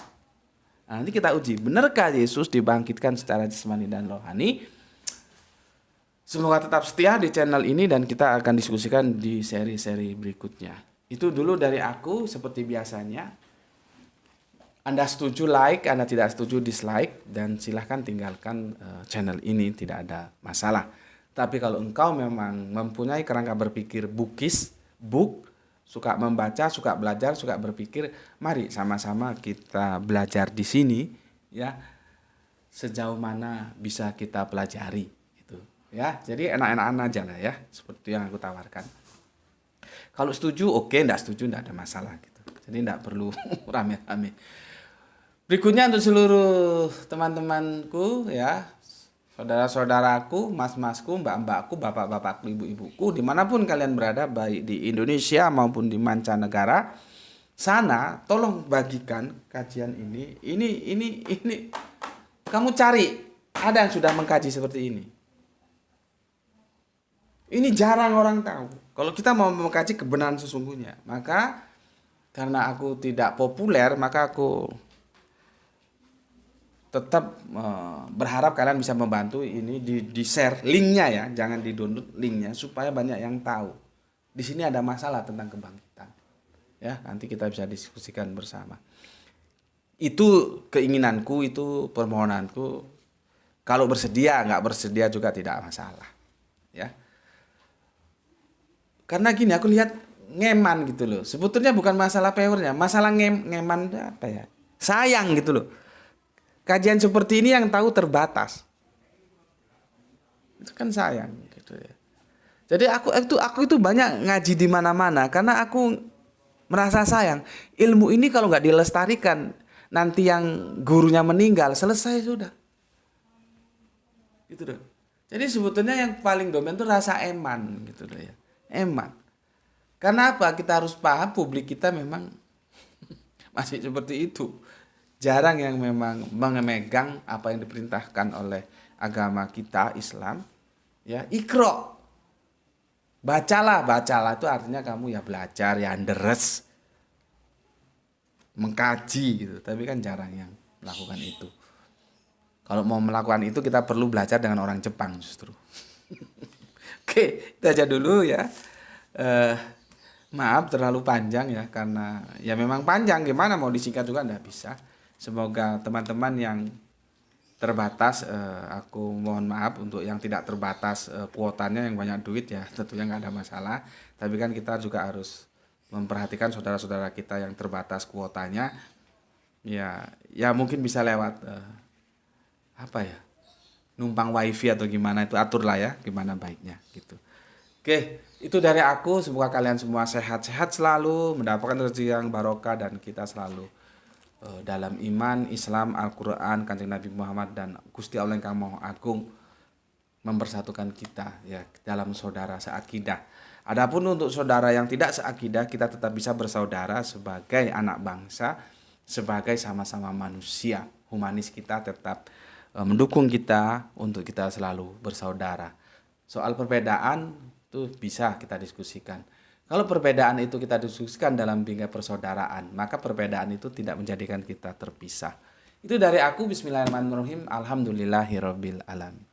Nah, nanti kita uji, benarkah Yesus dibangkitkan secara jasmani dan rohani? Semoga tetap setia di channel ini dan kita akan diskusikan di seri-seri berikutnya. Itu dulu dari aku seperti biasanya. Anda setuju like, Anda tidak setuju dislike, dan silahkan tinggalkan channel ini, tidak ada masalah. Tapi kalau engkau memang mempunyai kerangka berpikir book, suka membaca, suka belajar, suka berpikir, mari sama-sama kita belajar di sini ya. Sejauh mana bisa kita pelajari itu ya. Jadi enak-enakan aja lah ya, seperti yang aku tawarkan. Kalau setuju oke, enggak setuju enggak ada masalah gitu. Jadi enggak perlu rame-rame. Berikutnya untuk seluruh teman-temanku ya, saudara-saudaraku, mas-masku, mbak-mbakku, bapak-bapakku, ibu-ibuku, dimanapun kalian berada, baik di Indonesia maupun di mancanegara, sana tolong bagikan kajian ini kamu cari, ada yang sudah mengkaji seperti ini jarang orang tahu. Kalau kita mau mengkaji kebenaran sesungguhnya, maka karena aku tidak populer, maka aku tetap berharap kalian bisa membantu ini di share linknya ya, jangan di download linknya supaya banyak yang tahu. Di sini ada masalah tentang kebangkitan. Ya, nanti kita bisa diskusikan bersama. Itu keinginanku, itu permohonanku. Kalau bersedia, nggak bersedia juga tidak masalah. Ya. Karena gini, aku lihat ngeman gitu loh. Sebetulnya bukan masalah powernya, masalah ngeman itu apa ya? Sayang gitu loh. Kajian seperti ini yang tahu terbatas. Itu kan sayang gitu ya. Jadi aku itu banyak ngaji di mana-mana karena aku merasa sayang. Ilmu ini kalau nggak dilestarikan, nanti yang gurunya meninggal, selesai sudah. Gitu deh. Jadi sebetulnya yang paling dominan itu rasa eman gitu deh ya. Eman. Karena apa? Kita harus paham publik kita memang masih seperti itu. Jarang yang memang memegang apa yang diperintahkan oleh agama kita Islam. Ya, Iqra. Bacalah itu artinya kamu ya belajar, ya deres, mengkaji gitu. Tapi kan jarang yang melakukan itu. Kalau mau melakukan itu kita perlu belajar dengan orang Jepang justru. Oke, itu aja dulu ya. Maaf terlalu panjang ya karena ya memang panjang, gimana mau disingkat juga enggak bisa. Semoga teman-teman yang terbatas, aku mohon maaf untuk yang tidak terbatas kuotanya yang banyak duit ya tentunya nggak ada masalah, tapi kan kita juga harus memperhatikan saudara-saudara kita yang terbatas kuotanya ya mungkin bisa lewat apa ya, numpang wifi atau gimana, itu aturlah ya gimana baiknya gitu. Oke, itu dari aku, semoga kalian semua sehat-sehat selalu, mendapatkan rezeki yang barokah, dan kita selalu dalam iman, Islam, Al-Quran, Kanjeng Nabi Muhammad, dan Gusti Allah yang Maha Agung mempersatukan kita ya dalam saudara seakidah. Adapun untuk saudara yang tidak seakidah, kita tetap bisa bersaudara sebagai anak bangsa, sebagai sama-sama manusia. Humanis kita tetap mendukung kita untuk kita selalu bersaudara. Soal perbedaan itu bisa kita diskusikan. Kalau perbedaan itu kita diskusikan dalam bingkai persaudaraan, maka perbedaan itu tidak menjadikan kita terpisah. Itu dari aku, bismillahirrahmanirrahim, alhamdulillahirabbil alamin.